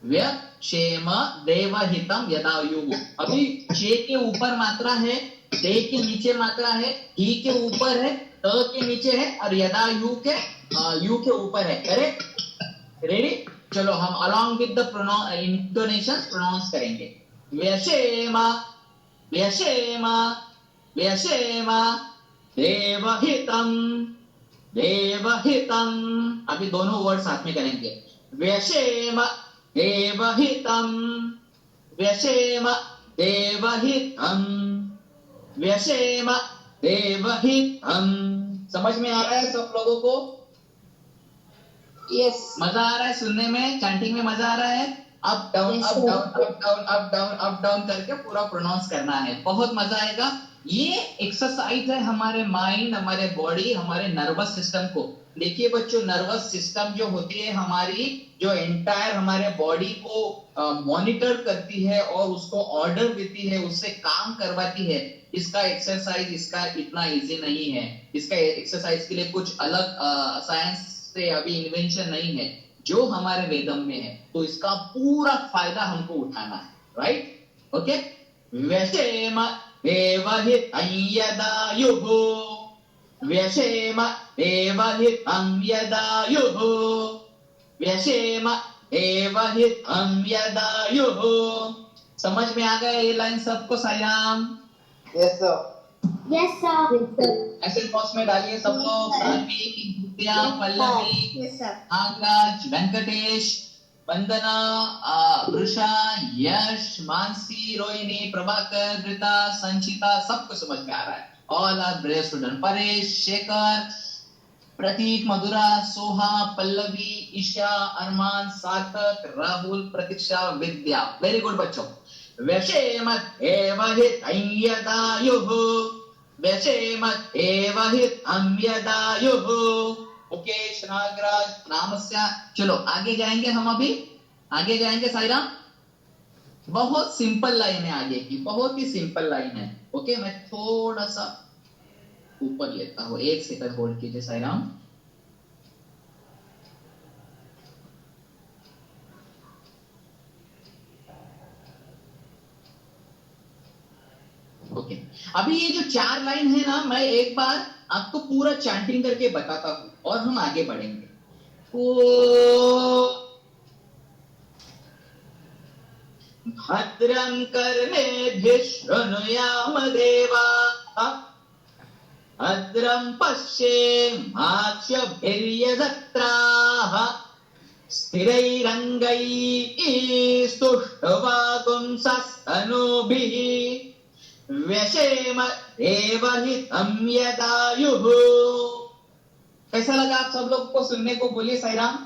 Speaker 2: व्यशेम देवहितं यदायुः. अभी शे के ऊपर मात्रा है, दे के नीचे मात्रा है, ही के ऊपर है, त के नीचे है, और यदायु के यू के ऊपर है. करेक्ट? रेडी? चलो हम along with the intonation pronounce करेंगे. व्यशेम व्यशेम व्यशेम देवहितं देवहितं. अभी दोनों वर्ड साथ में करेंगे. व्यशेम देवहितं व्यशेम देवहितं व्यशेम देवहितं. समझ में आ रहा है सब लोगों को?
Speaker 3: यस
Speaker 2: मजा आ रहा है सुनने में? चैंटिंग में मजा आ रहा है? Up down
Speaker 3: Yes,
Speaker 2: up
Speaker 3: sir.
Speaker 2: Down up down up down up down करके पूरा प्रोनाउंस करना है. बहुत मजा आएगा. ये एक्सरसाइज है हमारे माइंड, हमारे बॉडी, हमारे नर्वस सिस्टम को. देखिए बच्चों, नर्वस सिस्टम जो होती है हमारी, जो एंटायर हमारे बॉडी को मॉनिटर करती है और उसको ऑर्डर देती है, उससे काम करवाती है. इसका एक्सरसाइज इसका इतना इजी नहीं है. इसका एक्सरसाइज के लिए कुछ अलग साइंस से अभी इन्वेंशन नहीं है जो हमारे वेदम में है. तो इसका पूरा फायदा हमको उठाना है. राइट? ओके. व्यशेम देवहितं यदायुः व्यशेम देवहितं यदायुः व्यशेम देवहितं यदायुः. समझ में आ गया ये लाइन सबको? सायाम
Speaker 4: यस सर.
Speaker 3: यस सर
Speaker 2: ऐसे बॉक्स में डालिए सब लोग. सानवी, भूतिया, पल्लवी,
Speaker 3: यस सर
Speaker 2: नागराज, वेंकटेश, वंदना, वृषा, यश, मानसी, रोहिणी, प्रभाकर, ऋता, संचिता, सबको समझ में आ रहा है. All are brave student. Paresh, Shekhar, Prateek, Madhura, Soha, Pallavi, Isha, Armaan, Sarthak, Rahul, Pratiksha, Vidya. Very good बच्चों. व्यशेम देवहितं यदायुः व्यशेम देवहितं यदायुः. मुकेश, नागराज, नामस्या. चलो आगे जाएंगे हम. अभी आगे जाएंगे साईराम. बहुत सिंपल लाइन है आगे की, बहुत ही सिंपल लाइन है. ओके, मैं थोड़ा सा ऊपर लेता हूं. 1 सेकंड होल्ड कीजिए साईराम. ओके. अभी ये जो 4 लाइन है ना, मैं एक बार आपको पूरा चैंटिंग करके बताता हूं और हम आगे बढ़ेंगे. ओ भद्रं कर्णेभिः शृणुयाम देवाः भद्रं पश्येमाक्षभिर्यजत्राः स्थिरैरङ्गैः स्तुष्टुवागुंसस्तनूभिः व्यशेम देवहितं यदायुः. कैसा लगा आप सब लोग को सुनने को? बोलिए साईराम.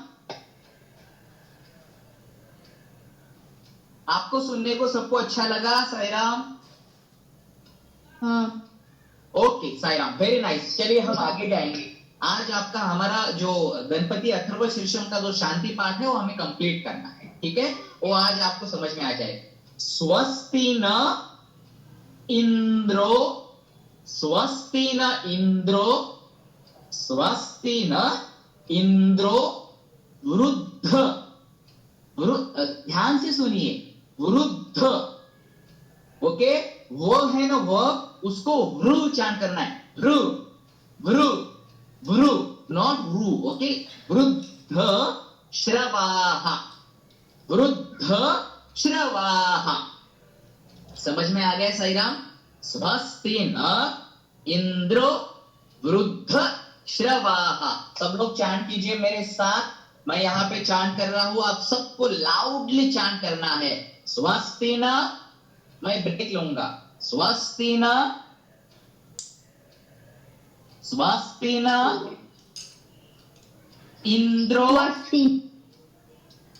Speaker 2: आपको सुनने को सबको अच्छा लगा? साईराम. हाँ. Okay Sairam, very nice. चलिए हम आगे जाएंगे. आज आपका हमारा जो गणपति अथर्व शीर्षम का जो शांति पाठ है वो हमें कंप्लीट करना है. ठीक है, वो आज आपको समझ में आ जाएगा. स्वस्ति न इंद्रो स्वस्ति न इंद्रो स्वस्ति न इंद्रो वृद्ध. ध्यान से सुनिए. वृद्ध. ओके, वो है ना वो, उसको वृ चांट करना है. वृ वृ वृ, नॉट वृ. ओके. वृद्ध श्रवाः वृद्ध श्रवाः. समझ में आ गया साईराम? स्वस्ति न इंद्रो वृद्ध श्रवाः. सब लोग चांट कीजिए मेरे साथ. मैं यहां पे चांट कर रहा हूं, आप सबको लाउडली चांट करना है. स्वस्ति न, मैं ब्रेक लूंगा. स्वस्ति न स्वस्ति न इंद्रो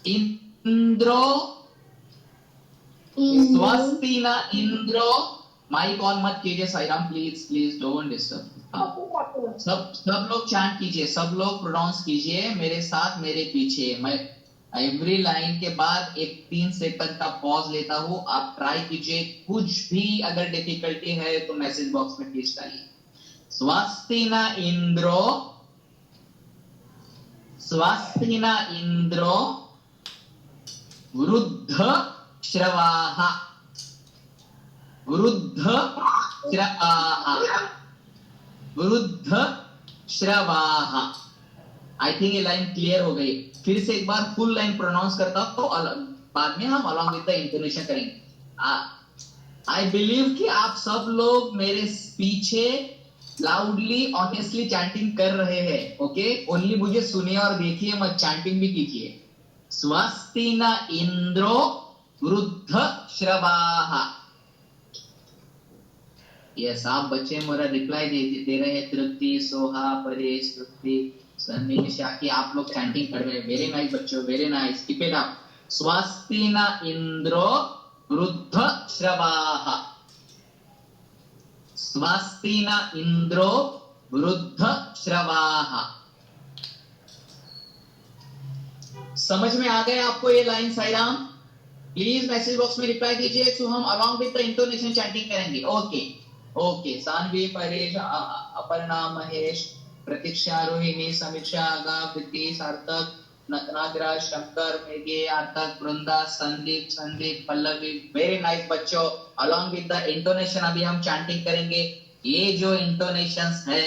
Speaker 2: इंद्रो स्वस्ति न इंद्रो माइक ऑन मत कीजिए Sairam, please please don't disturb. सब लोग चैंट कीजिए, सब लोग प्रोनाउंस कीजिए मेरे साथ, मेरे पीछे। मैं एवरी लाइन के बाद एक 3 सेकंड का पॉज लेता हूं, आप ट्राई कीजिए। कुछ भी अगर डिफिकल्टी है तो मैसेज बॉक्स में प्लीज डालिए। स्वस्ति न इंद्रो, स्वस्ति न इंद्रो वृद्ध श्रवाः, वृद्ध श्रवाः, वृद्ध श्रवाः। आई थिंक ये लाइन क्लियर हो गई। फिर से एक बार फुल लाइन प्रोनाउंस करता हूं, तो बाद में हम अलॉन्ग विद द इंटोनेशन करेंगे। आई बिलीव कि आप सब लोग मेरे पीछे लाउडली ऑनेस्टली चैंटिंग कर रहे हैं। ओके, ओनली मुझे सुनिए और देखिए, मत चैंटिंग भी कीजिए। स्वस्ति न इंद्रो वृद्ध श्रवाः। यस, आप बच्चे मेरा रिप्लाई दे रहे हैं। तृप्ति, सोहा, परेश, तृप्ति, सन्नी, शाकी, आप लोग चैंटिंग कर रहे हैं। वेरी नाइस बच्चों, very nice, keep it up. स्वस्ति न इंद्रो वृद्ध श्रवाः, स्वस्ति न इंद्रो वृद्ध श्रवाः। समझ में आ गया आपको ये line Sairam? Please message box में रिप्लाई कीजिए, तो हम along with the intonation chanting करेंगे। Okay okay. सानवी, परेश, अपर्णा, महेश, प्रतीक्षा, रोहिणी, समीक्षा, आगा, प्रीति, सार्थक, नागराज, शंकर, मेघे, आर्थक, वृंदा, संदीप, पल्लवी। वेरी नाइस बच्चों, अलॉन्ग विद द इंटोनेशन अभी हम चैंटिंग करेंगे। ये जो इंटोनेशंस है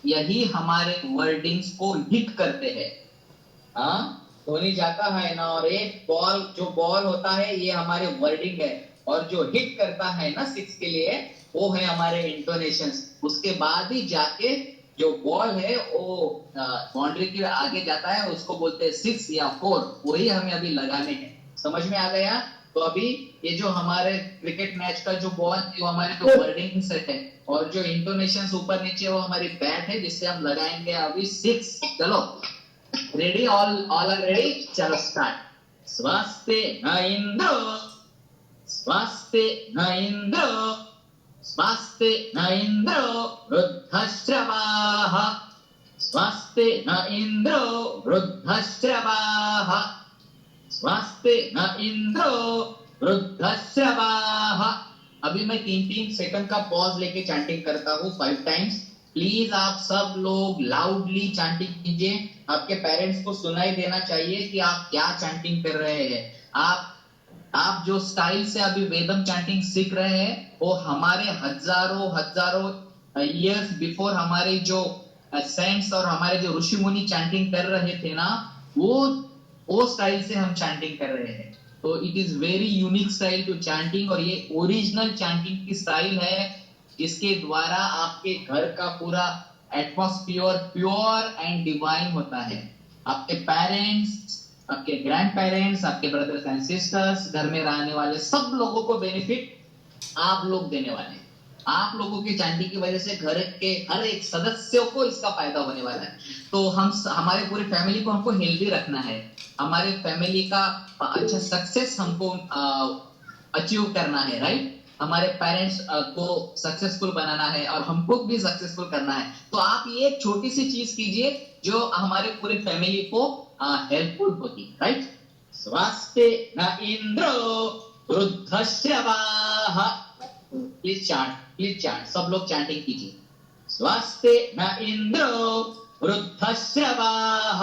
Speaker 2: यही हमारे वर्डिंग्स को हिट करते हैं। हाँ, धोनी जाता है ना, और एक बॉल, जो बॉल होता है ये हमारे वर्डिंग है, और जो हिट करता है ना 6 के लिए, वो है हमारे इंटोनेशंस। उसके बाद ही जाके जो बॉल है वो बाउंड्री के आगे जाता है, उसको बोलते हैं 6 या 4। वही हमें अभी लगाने हैं। समझ में आ गया? तो अभी ये जो हमारे क्रिकेट मैच का जो बॉल है वो हमारे जो वर्डिंग सेट है, और जो इंटोनेशंस ऊपर नीचे वो हमारी बैट है, जिससे हम लगाएंगे अभी 6। चलो रेडी? All are ready? चलो स्टार्ट। स्वस्ति न इंद्रो, स्वस्ति न इंद्रो, स्वस्ति न इंद्रो वृद्धश्रवाः, स्वस्ति न इंद्रो वृद्धश्रवाः, स्वस्ति न इंद्रो वृद्धश्रवाः। अभी मैं 3-3 सेकंड का पॉज लेके चैंटिंग करता हूँ 5 टाइम्स। प्लीज आप सब लोग लाउडली चैंटिंग कीजिए। आपके पेरेंट्स को सुनाई देना चाहिए कि आप क्या चैंटिंग कर रहे हैं। आप जो स्टाइल से अभी वेदम चैंटिंग सीख रहे हैं वो हमारे हजारों इयर्स बिफोर हमारे जो सेंट्स और हमारे जो ऋषि मुनि चैंटिंग कर रहे थे ना, वो स्टाइल से हम चैंटिंग कर रहे हैं। तो it is very unique style to chanting, और ये ओरिजिनल चैंटिंग की स्टाइल है, जिसके द्वारा आपके घर का पूरा एटमॉस्फियर प्योर एंड डिवाइन होता है। आपके पेरेंट्स, आपके ग्रैंड पेरेंट्स, आपके ब्रदर्स एंड सिस्टर्स, घर में रहने वाले सब लोगों को बेनिफिट आप लोग देने वाले हैं। आप लोगों की चैंटिंग की वजह से घर के हर एक सदस्य को इसका फायदा होने वाला है। तो हमारे पूरी फैमिली को हमको हेल्दी रखना है, हमारे फैमिली का अच्छा सक्सेस हमको अचीव करना है, राइट? हमारे पेरेंट्स को सक्सेसफुल बनाना है और हमको भी सक्सेसफुल करना है। तो आप ये छोटी सी चीज कीजिए जो हमारे पूरी फैमिली को हेल्पफुल होगी, राइट? स्वस्ति न इंद्रो वृद्धश्रवाः। प्लीज चैंट, सब लोग चैंटिंग कीजिए। स्वस्ति न इंद्रो वृद्धश्रवाः।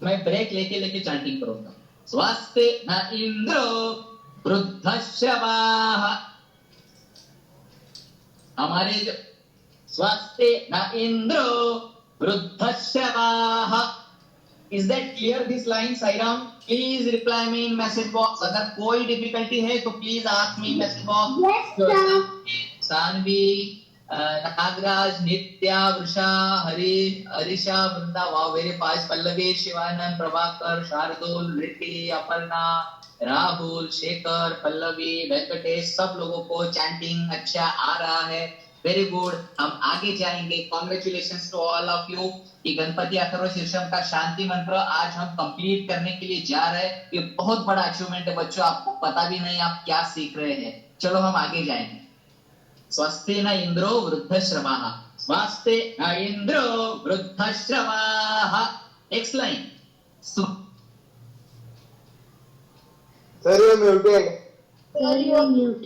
Speaker 2: मैं ब्रेक लेके चैंटिंग करूंगा। स्वस्ति न इंद्रो वृद्धश्रवाः। हमारे जो स्वस्ति न इंद्रो वृद्धश्रवाः। Is that clear this line, Sairam? Please reply me in message box. अगर कोई डिफिकल्टी है तो please ask me message box.
Speaker 3: Yes, sir.
Speaker 2: Saanvi, Nagaraj, Nitya, Vrisha, Harisha, Vrinda, wow very fast, Pallavi, Shivanand, Prabhakar, Shardul, Riddhi, Aparna, Rahul, Shekhar, Pallavi, Venkatesh, सब लोगों को चैंटिंग अच्छा आ रहा है। वेरी गुड, हम आगे जाएंगे। Congratulations to all of you कि गणपति अथर्व शीर्षम का शांति मंत्र आज हम कंप्लीट करने के लिए जा रहे हैं। ये बहुत बड़ा अचीवमेंट है बच्चों, आपको पता भी नहीं आप क्या सीख रहे हैं। चलो हम आगे जाएंगे। स्वस्ति न इंद्रो वृद्धश्रवाः, स्वस्ति न इंद्रो वृद्धश्रवाः। Next line.
Speaker 4: Sir you muted.
Speaker 3: Sir you are mute.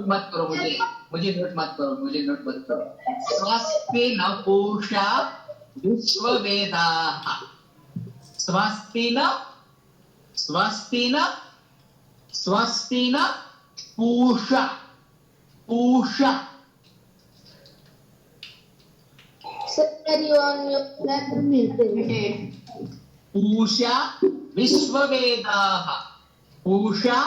Speaker 2: मत करो मुझे म्यूट मत करो, मुझे म्यूट मत करो। स्वस्ति न पूषा विश्ववेदाः, स्वस्ति न पूषा पूषा
Speaker 3: सर यू आर म्यूटेड।
Speaker 2: पूषा विश्ववेदाः, पूषा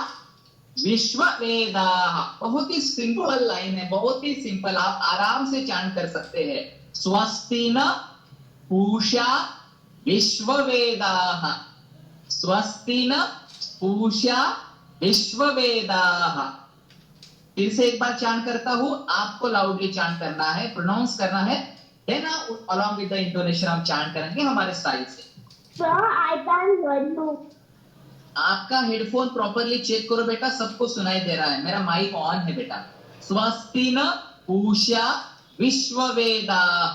Speaker 2: विश्ववेदाः। बहुत ही सिंपल लाइन है, बहुत ही सिंपल, आप आराम से चांट कर सकते हैं। स्वस्ति न पूषा विश्ववेदाः, स्वस्ति न पूषा विश्ववेदाः। फिर से एक बार चांट करता हूं, आपको लाउडली चांट करना है, प्रोनाउंस करना है, then along with the intonation हम चांट करेंगे हमारे स्टाइल से।
Speaker 3: Sir I can hear you.
Speaker 2: आपका हेडफोन प्रॉपरली चेक करो बेटा, सबको सुनाई दे रहा है, मेरा माइक ऑन है बेटा। स्वस्ति न पूषा विश्ववेदाः,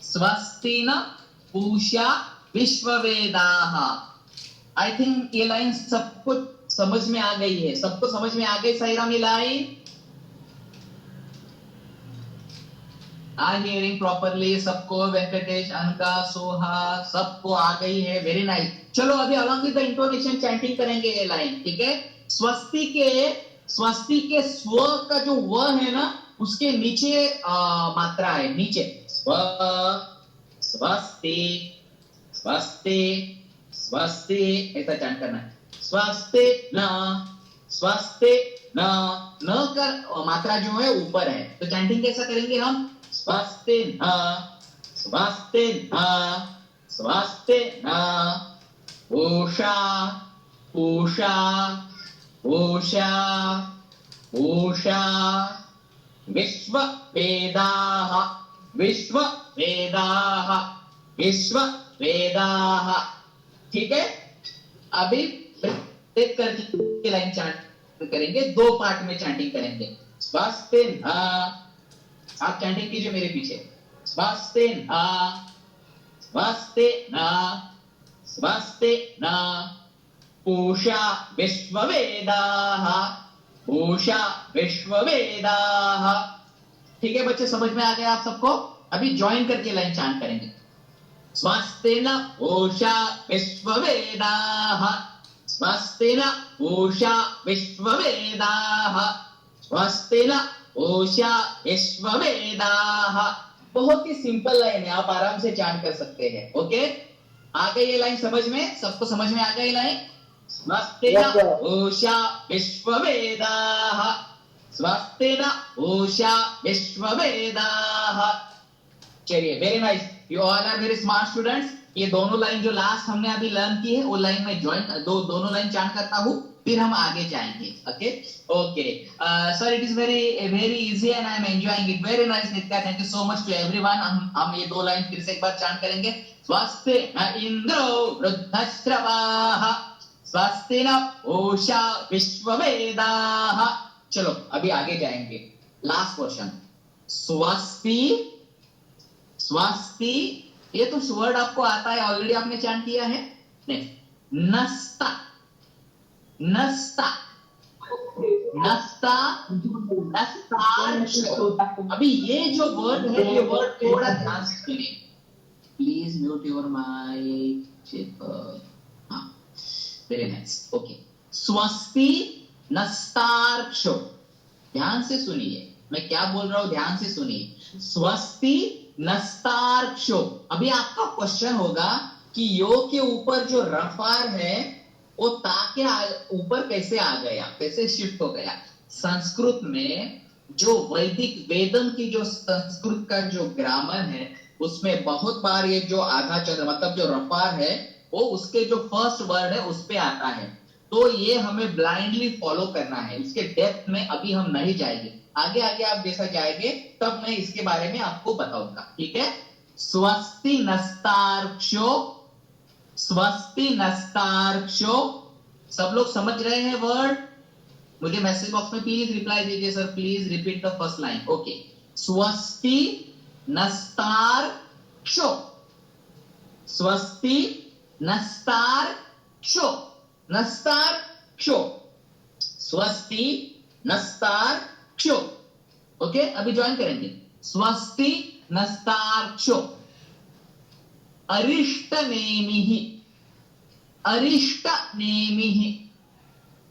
Speaker 2: स्वस्ति न पूषा विश्ववेदाः। आई थिंक ये लाइन सबको समझ में आ गई है, सबको समझ में आ गई साईराम ये लाइन? आई हियरिंग प्रॉपरली सबको? वेंकटेश, अनका, सोहा, सबको आ गई है, वेरी नाइस। चलो अभी along with the intonation chanting करेंगे ये लाइन, ठीक है? स्वस्ति के स्व का जो व है ना, उसके नीचे मात्रा है, नीचे स्व, स्वस्ति स्वस्ति स्वस्ति, ऐसा चैंट करना है। स्वस्ति न कर मात्रा जो है ऊपर है, तो चैंटिंग कैसा करेंगे हम? स्वस्ति न स्वस्ति न स्वस्ति न पूषा पूषा पूषा पूषा विश्ववेदाः विश्ववेदाः विश्ववेदाः। ठीक है, अभी एक करके लाइन चैंट करेंगे, दो पार्ट में चैंटिंग करेंगे। स्वस्ति न, आप चैंटिंग कीजिए मेरे पीछे। स्वस्ति न स्वस्ति न स्वस्ति न पूषा विश्ववेदाः पूषा विश्ववेदाः। ठीक है बच्चे, समझ में आ गया आप सबको? अभी ज्वाइन करके लाइन चैंट करेंगे। स्वस्ति न पूषा विश्ववेदाः स्वस्ति न पूषा विश्ववेदाः स्वस्ति न पूषा विश्ववेदाः। बहुत ही सिंपल लाइन है, आप आराम से चैंट कर सकते हैं। ओके, आ गई ये लाइन समझ में? सबको समझ में आ गई लाइन? स्वस्ति न पूषा विश्ववेदाः स्वस्ति न पूषा विश्ववेदाः। चलिए, very nice, you all are very smart students. ये दोनों लाइन जो लास्ट हमने अभी लर्न की है, वो लाइन में ज्वाइन दोनों लाइन चैंट करता हूँ, फिर हम आगे जाएंगे। Okay okay sir, it is very easy and I am enjoying it. Very nice Nitya, thank you so much to everyone. हम ये दो लाइन फिर से एक बार चैंट करेंगे। स्वस्ति न इंद्रो वृद्धश्रवाः स्वस्ति न पूषा विश्ववेदाः। चलो अभी आगे जाएंगे, लास्ट क्वेश्चन। स्वस्ति स्वस्ति, ये तो वर्ड आपको आता है, ऑलरेडी आपने चैंट किया है। नस्ता नस्ता नस्ता नस्ता। अभी ये जो वर्ड है, ये वर्ड थोड़ा ध्यान से सुनिए प्लीज। Mute your mic. हाँ, वेरी नाइस। ओके, स्वस्ति नस्तार्क्षो, ध्यान से सुनिए मैं क्या बोल रहा हूं, ध्यान से सुनिए। स्वस्ति नस्तार्क्षो। अभी आपका क्वेश्चन होगा कि यो के ऊपर जो रफार है वो ता के ऊपर कैसे आ गया, कैसे शिफ्ट हो गया? संस्कृत में जो वैदिक वेदन की जो संस्कृत का जो ग्रामर है, उसमें बहुत बार ये जो आधा चंद्र मतलब जो रफार है, वो उसके जो फर्स्ट वर्ड है उस पे आता है। तो ये हमें ब्लाइंडली फॉलो करना है, इसके डेप्थ में अभी हम नहीं जाएंगे। आगे आगे आप जैसा जाएंगे तब मैं इसके बारे में आपको बताऊंगा, ठीक है? स्वस्ति नस्तार्क्षो, स्वस्ति नस्तार्क्षो। सब लोग समझ रहे हैं वर्ड? मुझे मैसेज बॉक्स में प्लीज रिप्लाई दीजिए sir, please repeat the first line. Okay, स्वस्ति नस्तार्क्ष्यो, स्वस्ति नस्तार्क्ष्यो, नस्तार्क्ष्यो, स्वस्ति नस्तार्क्ष्यो. ओके, अभी ज्वाइन करेंगे. स्वस्ति नस्तार्क्ष्यो. अरिष्टनेमिः, अरिष्टनेमिः,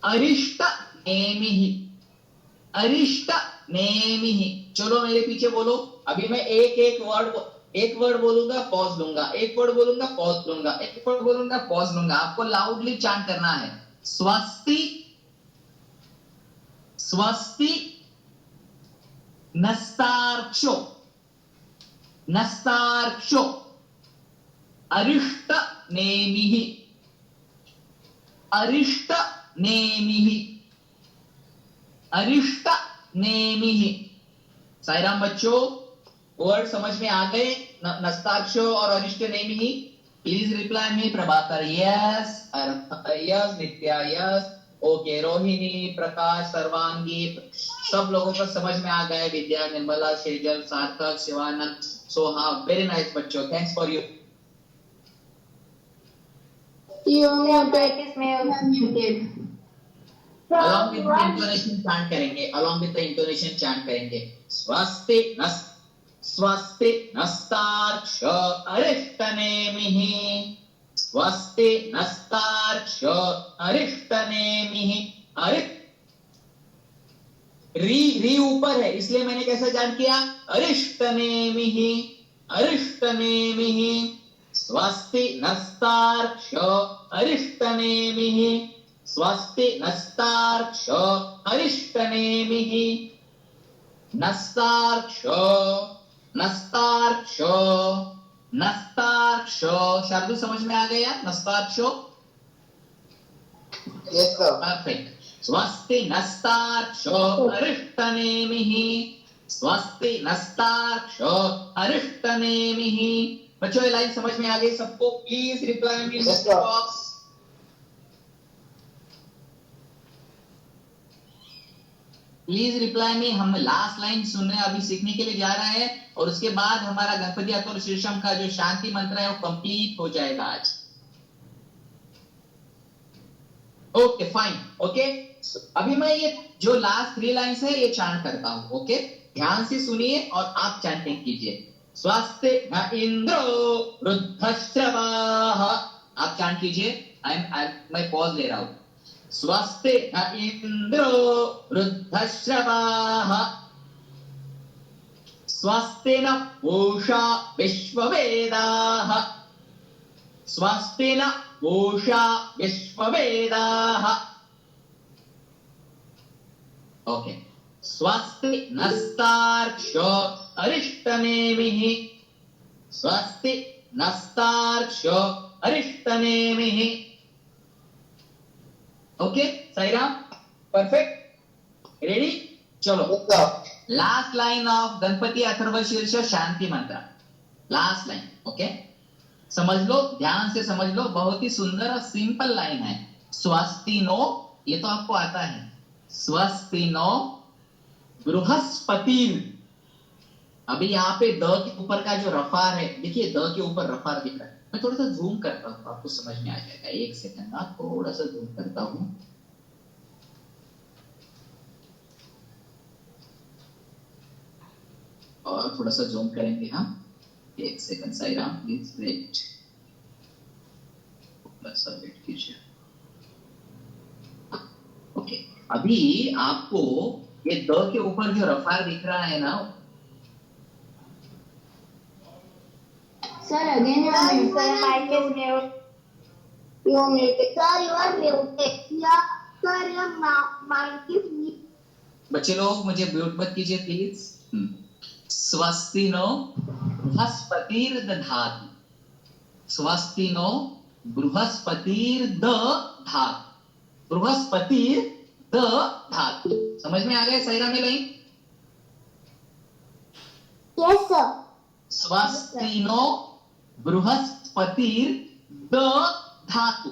Speaker 2: अरिष्टनेमिः, अरिष्टनेमिः. चलो मेरे पीछे बोलो. अभी मैं एक वर्ड बोलूंगा, पॉज लूंगा, एक वर्ड बोलूंगा, पॉज लूंगा, एक वर्ड बोलूंगा, पॉज लूंगा. आपको लाउडली चांट करना है. स्वस्ति, स्वस्ति नस्तार्क्ष्यो, नस्तार्क्ष्यो. अरिष्टनेमिः, अरिष्टनेमिः, अरिष्टनेमिः. साईराम बच्चों, वर्ड समझ में आ गए? नस्तार्क्ष्यो और अरिष्टनेमिः. Please reply me. Prabhakar yes, yes. Nitya yes. Okay, Rohini, Prakash, Sarvangi, सब लोगों को समझ में आ गए. विद्या, निर्मला, शेजल, सार्थक, शिवानंद, सोहा. वेरी नाइस बच्चों, थैंक्स फॉर यू.
Speaker 3: Practice में muted.
Speaker 2: Along with the intonation chant करेंगे, along with the intonation chant करेंगे. स्वस्ति नस्, स्वस्ति नस्तार्क्ष्यो अरिष्टनेमिः, स्वस्ति नस्तार्क्ष्यो अरिष्टनेमिः. अरे री ऊपर है, इसलिए मैंने कैसे चांट किया? अरिष्टनेमिः, अरिष्टनेमिः. स्वस्ति नस्तार्क्ष्यो अरिष्टनेमिः, स्वस्ति नस्तार्क्ष्यो अरिष्टनेमिः. नस्तार्क्ष्यो, नस्तार्क्ष्यो, नस्तार्क्ष्यो. शब्द समझ में आ गया? नस्तार्क्ष्यो.
Speaker 4: Yes, sir.
Speaker 2: परफेक्ट. स्वस्ति नस्तार्क्ष्यो अरिष्टनेमिः, स्वस्ति नस्तार्क्ष्यो अरिष्टनेमिः. बच्चों, ये लाइन समझ में आ गई सबको? Please reply me in
Speaker 4: Yes,
Speaker 2: the
Speaker 4: sir.
Speaker 2: Box. Please reply मी. हम लास्ट लाइन सुनने अभी सीखने के लिए जा रहे हैं, और उसके बाद हमारा गणपति अथर्व शीर्षम का जो शांति मंत्र है वो कंप्लीट हो जाएगा आज. Okay fine. ओके, अभी मैं ये जो लास्ट 3 लाइन्स है ये चांट करता हूं. ओके, ध्यान से सुनिए और आप चैंटिंग कीजिए. स्वस्ति न इंद्रो वृद्धश्रवाः. आप चांट कीजिए. मैं पॉज ले रहा हूं. स्वस्ति न इंद्रो वृद्धश्रवाः, स्वस्ति न पूषा विश्ववेदाः, स्वस्ति न पूषा विश्ववेदाः. ओके. स्वस्ति नस्तार्क्ष्यो अरिष्टनेमिः, स्वस्ति नस्तार्क्ष्यो अरिष्टनेमिः. Okay Sairam, perfect, ready. चलो,
Speaker 4: Yes, sir.
Speaker 2: Last line of Ganapati Atharva Shirsha Shanti मंत्र. Last line. ओके, समझ लो, ध्यान से समझ लो. बहुत ही सुंदर और सिंपल लाइन है. स्वस्ति नो, ये तो आपको आता है. स्वस्ति नो बृहस्पतिर्. अभी यहाँ पे द के ऊपर का जो रफार है, देखिए द के ऊपर रफार दिख रहा है. मैं थोड़ा सा जूम करता हूँ, आपको समझ में आ जाएगा. एक सेकंड, आप थोड़ा सा जूम करता हूँ. और थोड़ा सा जूम करेंगे हम. एक सेकंड साईराम, प्लीज वेट, थोड़ा सा वेट कीजिए. ओके, अभी आपको ये द के ऊपर जो रफार दिख रहा है ना,
Speaker 3: Sir, again you are muted.
Speaker 5: Sir, mic is mute.
Speaker 3: You are muted.
Speaker 5: Sir, you are muted. Yeah, sir, your mic is mute.
Speaker 2: बच्चे लोग मुझे म्यूट मत कीजिए प्लीज. स्वस्ति नो बृहस्पतिर्दधातु, स्वस्ति नो बृहस्पतिर्दधातु, बृहस्पतिर्दधातु. समझ में आ गया साईराम ये लाइन?
Speaker 5: Yes, sir.
Speaker 2: स्वस्ति नो बृहस्पतिर्दधातु,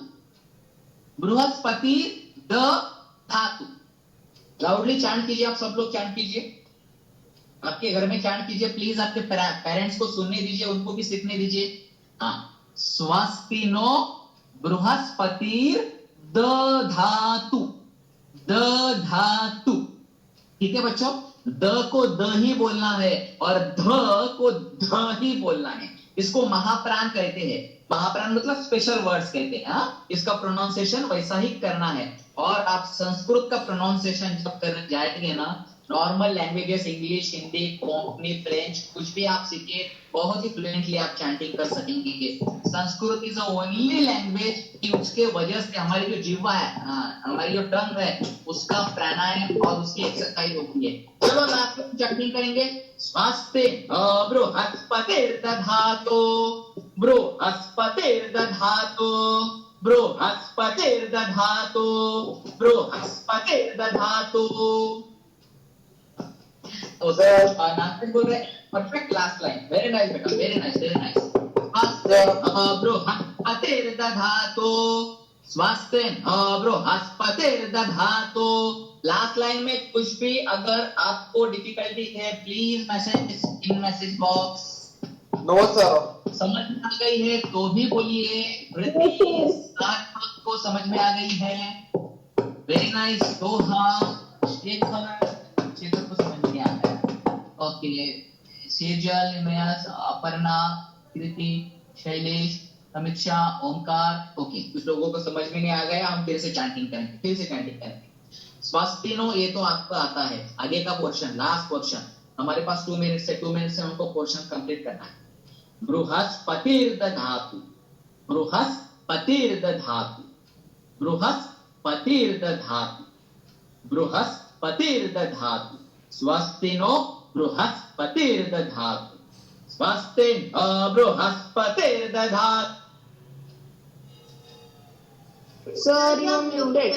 Speaker 2: बृहस्पतिर्दधातु. लाउडली चैंट कीजिए, आप सब लोग चैंट कीजिए, आपके घर में चैंट कीजिए प्लीज, आपके पेरेंट्स को सुनने दीजिए, उनको भी सीखने दीजिए। हाँ, स्वस्तिनो बृहस्पतिर दधातु, दधातु। ठीक है बच्चों, द को द ही बोलना है और ध को ध ही बोलना है। इसको महाप्राण कहते हैं, महाप्राण मतलब स्पेशल वर्ड्स कहते हैं। हाँ, इसका प्रोनाउंसिएशन वैसा ही करना है। और आप संस्कृत का प्रोनाउंसिएशन जब करने जाएंगे ना, normal languages English, Hindi, Konkani, French, कुछ भी आप सीखे, बहुत ही फ्लुएंटली आप चैंटिंग कर सकेंगे। संस्कृत इज ओनली लैंग्वेज कि उसके वजह से हमारी जो जीवा है, हमारी जो टंग है, उसका प्राणायाम और उसकी एक्सरसाइज होती है। चलो लास्ट में चैंटिंग करेंगे। स्वास्ते बृहस्पतिर्दधातु, बृहस्पतिर्दधातु, बृहस्पतिर्दधातु, बृहस्पतिर्दधातु। बोल रहे perfect last line, very nice बेटा, वेरी नाइस, वेरी नाइस। बृहस्पतिर्दधातु, स्वास्ते बृहस्पतिर्दधातु। लास्ट लाइन में कुछ भी अगर आपको डिफिकल्टी है, please message in message box.
Speaker 4: No sir.
Speaker 2: समझ में आ गई है तो भी बोलिए। को समझ में आ गई है, वेरी नाइस। दोहा, शेखर को समझ में आ गया। ओके, सेजल, इमयास, अपर्णा, कृति, शैलेश, समीक्षा, ओमकार। ओके, कुछ लोगों को समझ में नहीं आ गया, हम फिर से चैंटिंग करेंगे, फिर से चैंटिंग करेंगे। स्वास्तिनो ये तो आपको आता है, आगे का पोर्शन, लास्ट पोर्शन हमारे पास 2 मिनट से, 2 मिनट से हमको पोर्शन कंप्लीट करना है। बृहस्पतिर्दधातु, बृहस्पतिर्दधातु, बृहस्पतिर्दधातु, बृहस्पतिर्दधातु। स्वस्तिनो बृहस्पतिर्दधातु, स्वस्तिनो बृहस्पतिर्दधातु।
Speaker 5: Sir, you're muted.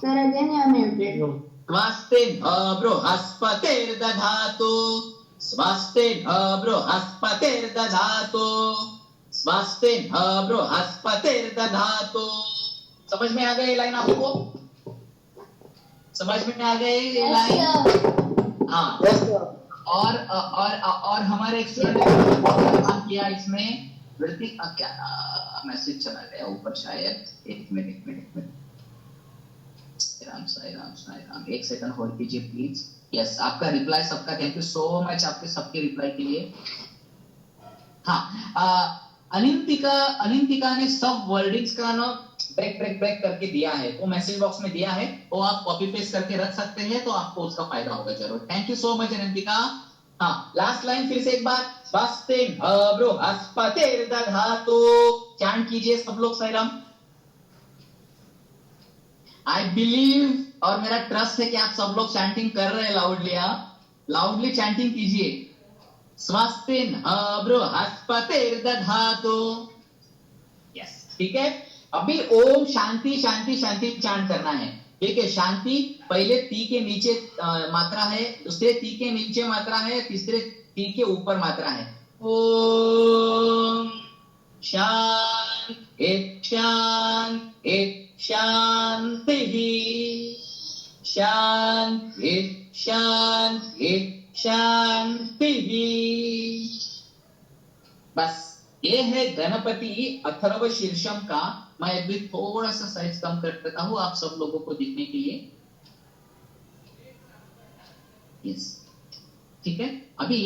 Speaker 5: Sir, again you're muted.
Speaker 2: स्वस्तिनो बृहस्पतिर्दधातु, स्वस्तिनो बृहस्पतिर्दधातु, स्वस्तिनो बृहस्पतिर्दधातु। समझ में आ गई लाइन आपको? समझ में आ गई ये लाइन? हाँ। और हमारे एक स्टूडेंट ने काम किया इसमें, वृत्ति क्या मैसेज चला गया ऊपर शायद, एक मिनट। साई राम, एक सेकंड होल्ड कीजिए प्लीज। यस, आपका रिप्लाई सबका, थैंक यू सो मच आपके सबके रिप्लाई के लिए। हाँ, अनिंतिका ने सब वर्डिंग्स का ना ब्रेक करके दिया है, वो मैसेज बॉक्स में दिया है, वो आप कॉपी पेस्ट करके रख सकते हैं, तो आपको उसका फायदा होगा जरूर। Thank you so much Anintika. हाँ, लास्ट लाइन फिर से एक बार, स्वस्तिन बृहस्पतिर्दधातु। चैंट कीजिए सब लोग साई राम। आई बिलीव और मेरा ट्रस्ट है कि आप सब लोग चैंटिंग कर रहे हैं लाउडली। लाउडली चैंटिंग कीजिए, स्वस्तिन बृहस्पतिर्दधातु। यस, ठीक है। अभी ओम शांति शांति शांति चैंट करना है, ठीक है। शांति पहले ती के नीचे मात्रा है, दूसरे ती के नीचे मात्रा है, तीसरे ती के ऊपर मात्रा है। ओम शांति शांति शांति शांति शांति शांति। बस ये है गणपति अथर्व शीर्षम का। मैं अभी थोड़ा सा साइज कम कर देता हूं आप सब लोगों को दिखने के लिए। यस, ठीक है। अभी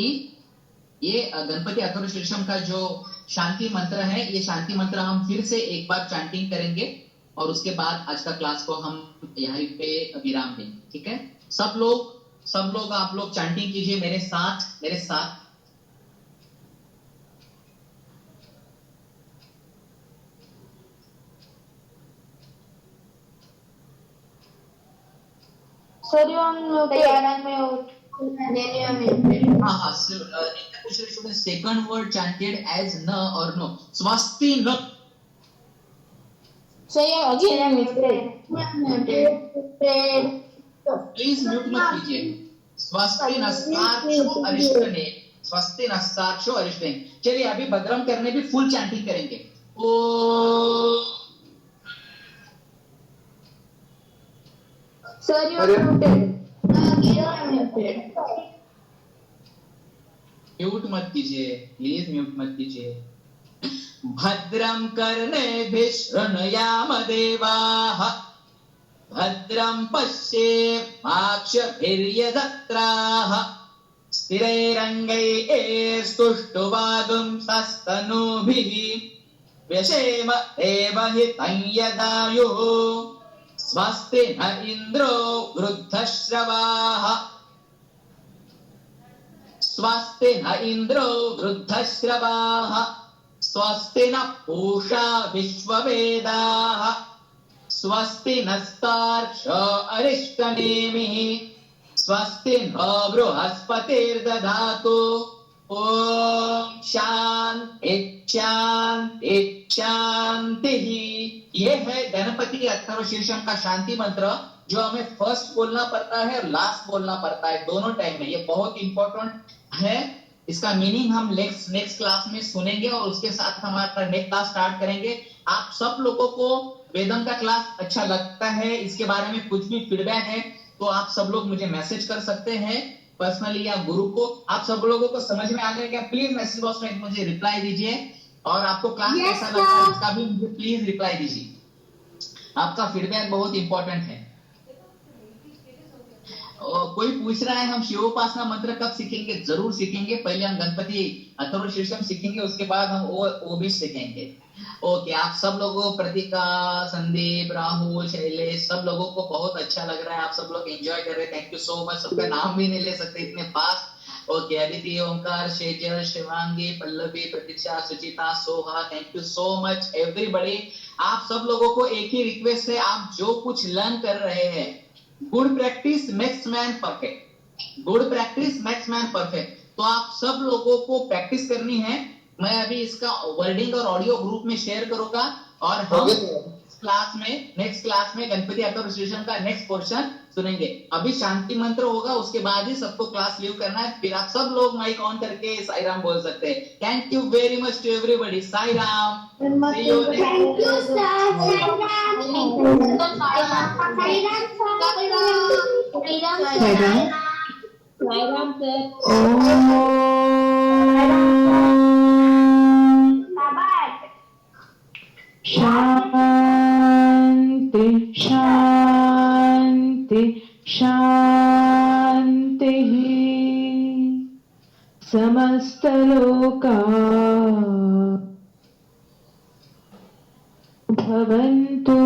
Speaker 2: ये गणपति अथर्व शीर्षम का जो शांति मंत्र है, ये शांति मंत्र हम फिर से एक बार चैंटिंग करेंगे और उसके बाद आज का क्लास को हम यहीं पे विराम देंगे, ठीक है। सब लोग आप लोग चैंटिंग कीजिए मेरे साथ।
Speaker 5: Sir, you're muted. Again you're muted.
Speaker 2: हाँ, second word chanted as न और नो, स्वस्ति न।
Speaker 5: Sir, again you're muted.
Speaker 2: Please mute मत कीजिए। स्वस्ति नस्ताक्षो अरिष्टने, स्वस्ति नस्ताक्षो अरिष्टने। चलिए अभी भद्रम करने भी फुल चैंटिंग करेंगे। ओ
Speaker 1: Sir, you are muted.
Speaker 2: Mute मत कीजिए, प्लीज म्यूट मत कीजिए। भद्रं कर्णेभिः शृणुयाम देवाः, भद्रं पश्येमाक्षभिर्यजत्राः, स्थिरैरङ्गैस्तुष्टुवागुंसस्तनूभिः, व्यशेम देवहितं यदायुः। स्वस्ति न इन्द्रो वृद्धश्रवाः, स्वस्ति न इन्द्रो वृद्धश्रवाः, स्वस्ति न पूषा विश्ववेदाः, स्वस्ति नस्तार्क्ष्यो अरिष्टनेमिः, स्वस्ति नो बृहस्पतिर्दधातु। ओम शांति शांति शांतिः। ये है गणपति अथर्वशीर्षम का शांति मंत्र, जो हमें फर्स्ट बोलना पड़ता है और लास्ट बोलना पड़ता है, दोनों टाइम में। ये बहुत इंपॉर्टेंट है। इसका मीनिंग हम नेक्स्ट क्लास में सुनेंगे और उसके साथ हमारा नेक्स्ट क्लास स्टार्ट करेंगे। आप सब लोगों को वेदम का क्लास अच्छा लगता है, इसके बारे में कुछ भी फीडबैक है तो आप सब लोग मुझे मैसेज कर सकते हैं पर्सनली या गुरु को। आप सब लोगों को समझ में आ गया क्या? प्लीज मैसेज बॉक्स में मुझे रिप्लाई दीजिए, और आपको क्लास कैसा लगा है इसका भी मुझे प्लीज रिप्लाई दीजिए। आपका फीडबैक बहुत इंपॉर्टेंट है। कोई पूछ रहा है हम शिवोपासना मंत्र कब सीखेंगे? जरूर सीखेंगे। पहले हम गणपति अथर्वशीर्षम सीखेंगे, उसके बाद हम वो भी सीखेंगे। ओके, आप सब लोगों को, प्रतिका, संदीप, राहुल, शैलेश, सब लोगों को बहुत अच्छा लग रहा है। आप सब लोग एंजॉय कर रहे हैं। Thank you so much. सबका नाम भी नहीं ले सकते इतने fast. Okay, Aditi, Omkar, Shejal, Shivangi, Pallavi, Pratiksha, Suchita, Soha, thank you so much everybody. आप सब लोगों को एक ही रिक्वेस्ट है, आप जो कुछ लर्न कर रहे हैं, good practice makes man perfect, good practice makes man perfect. तो आप सब लोगों को प्रैक्टिस करनी है। मैं अभी इसका वर्डिंग और ऑडियो ग्रुप में शेयर करूंगा, और हम नेक्स्ट क्लास में गणपति अथर्वशीर्षम का नेक्स्ट पोर्शन सुनेंगे। अभी शांति मंत्र होगा, उसके बाद ही सबको क्लास लीव करना है। फिर आप सब लोग माइक ऑन करके साई राम बोल सकते हैं। Thank you very much to everybody. Sai Ram. See you next-
Speaker 5: Thank you, sir.
Speaker 1: शांति शांति शांति। समस्त लोका भवन्तु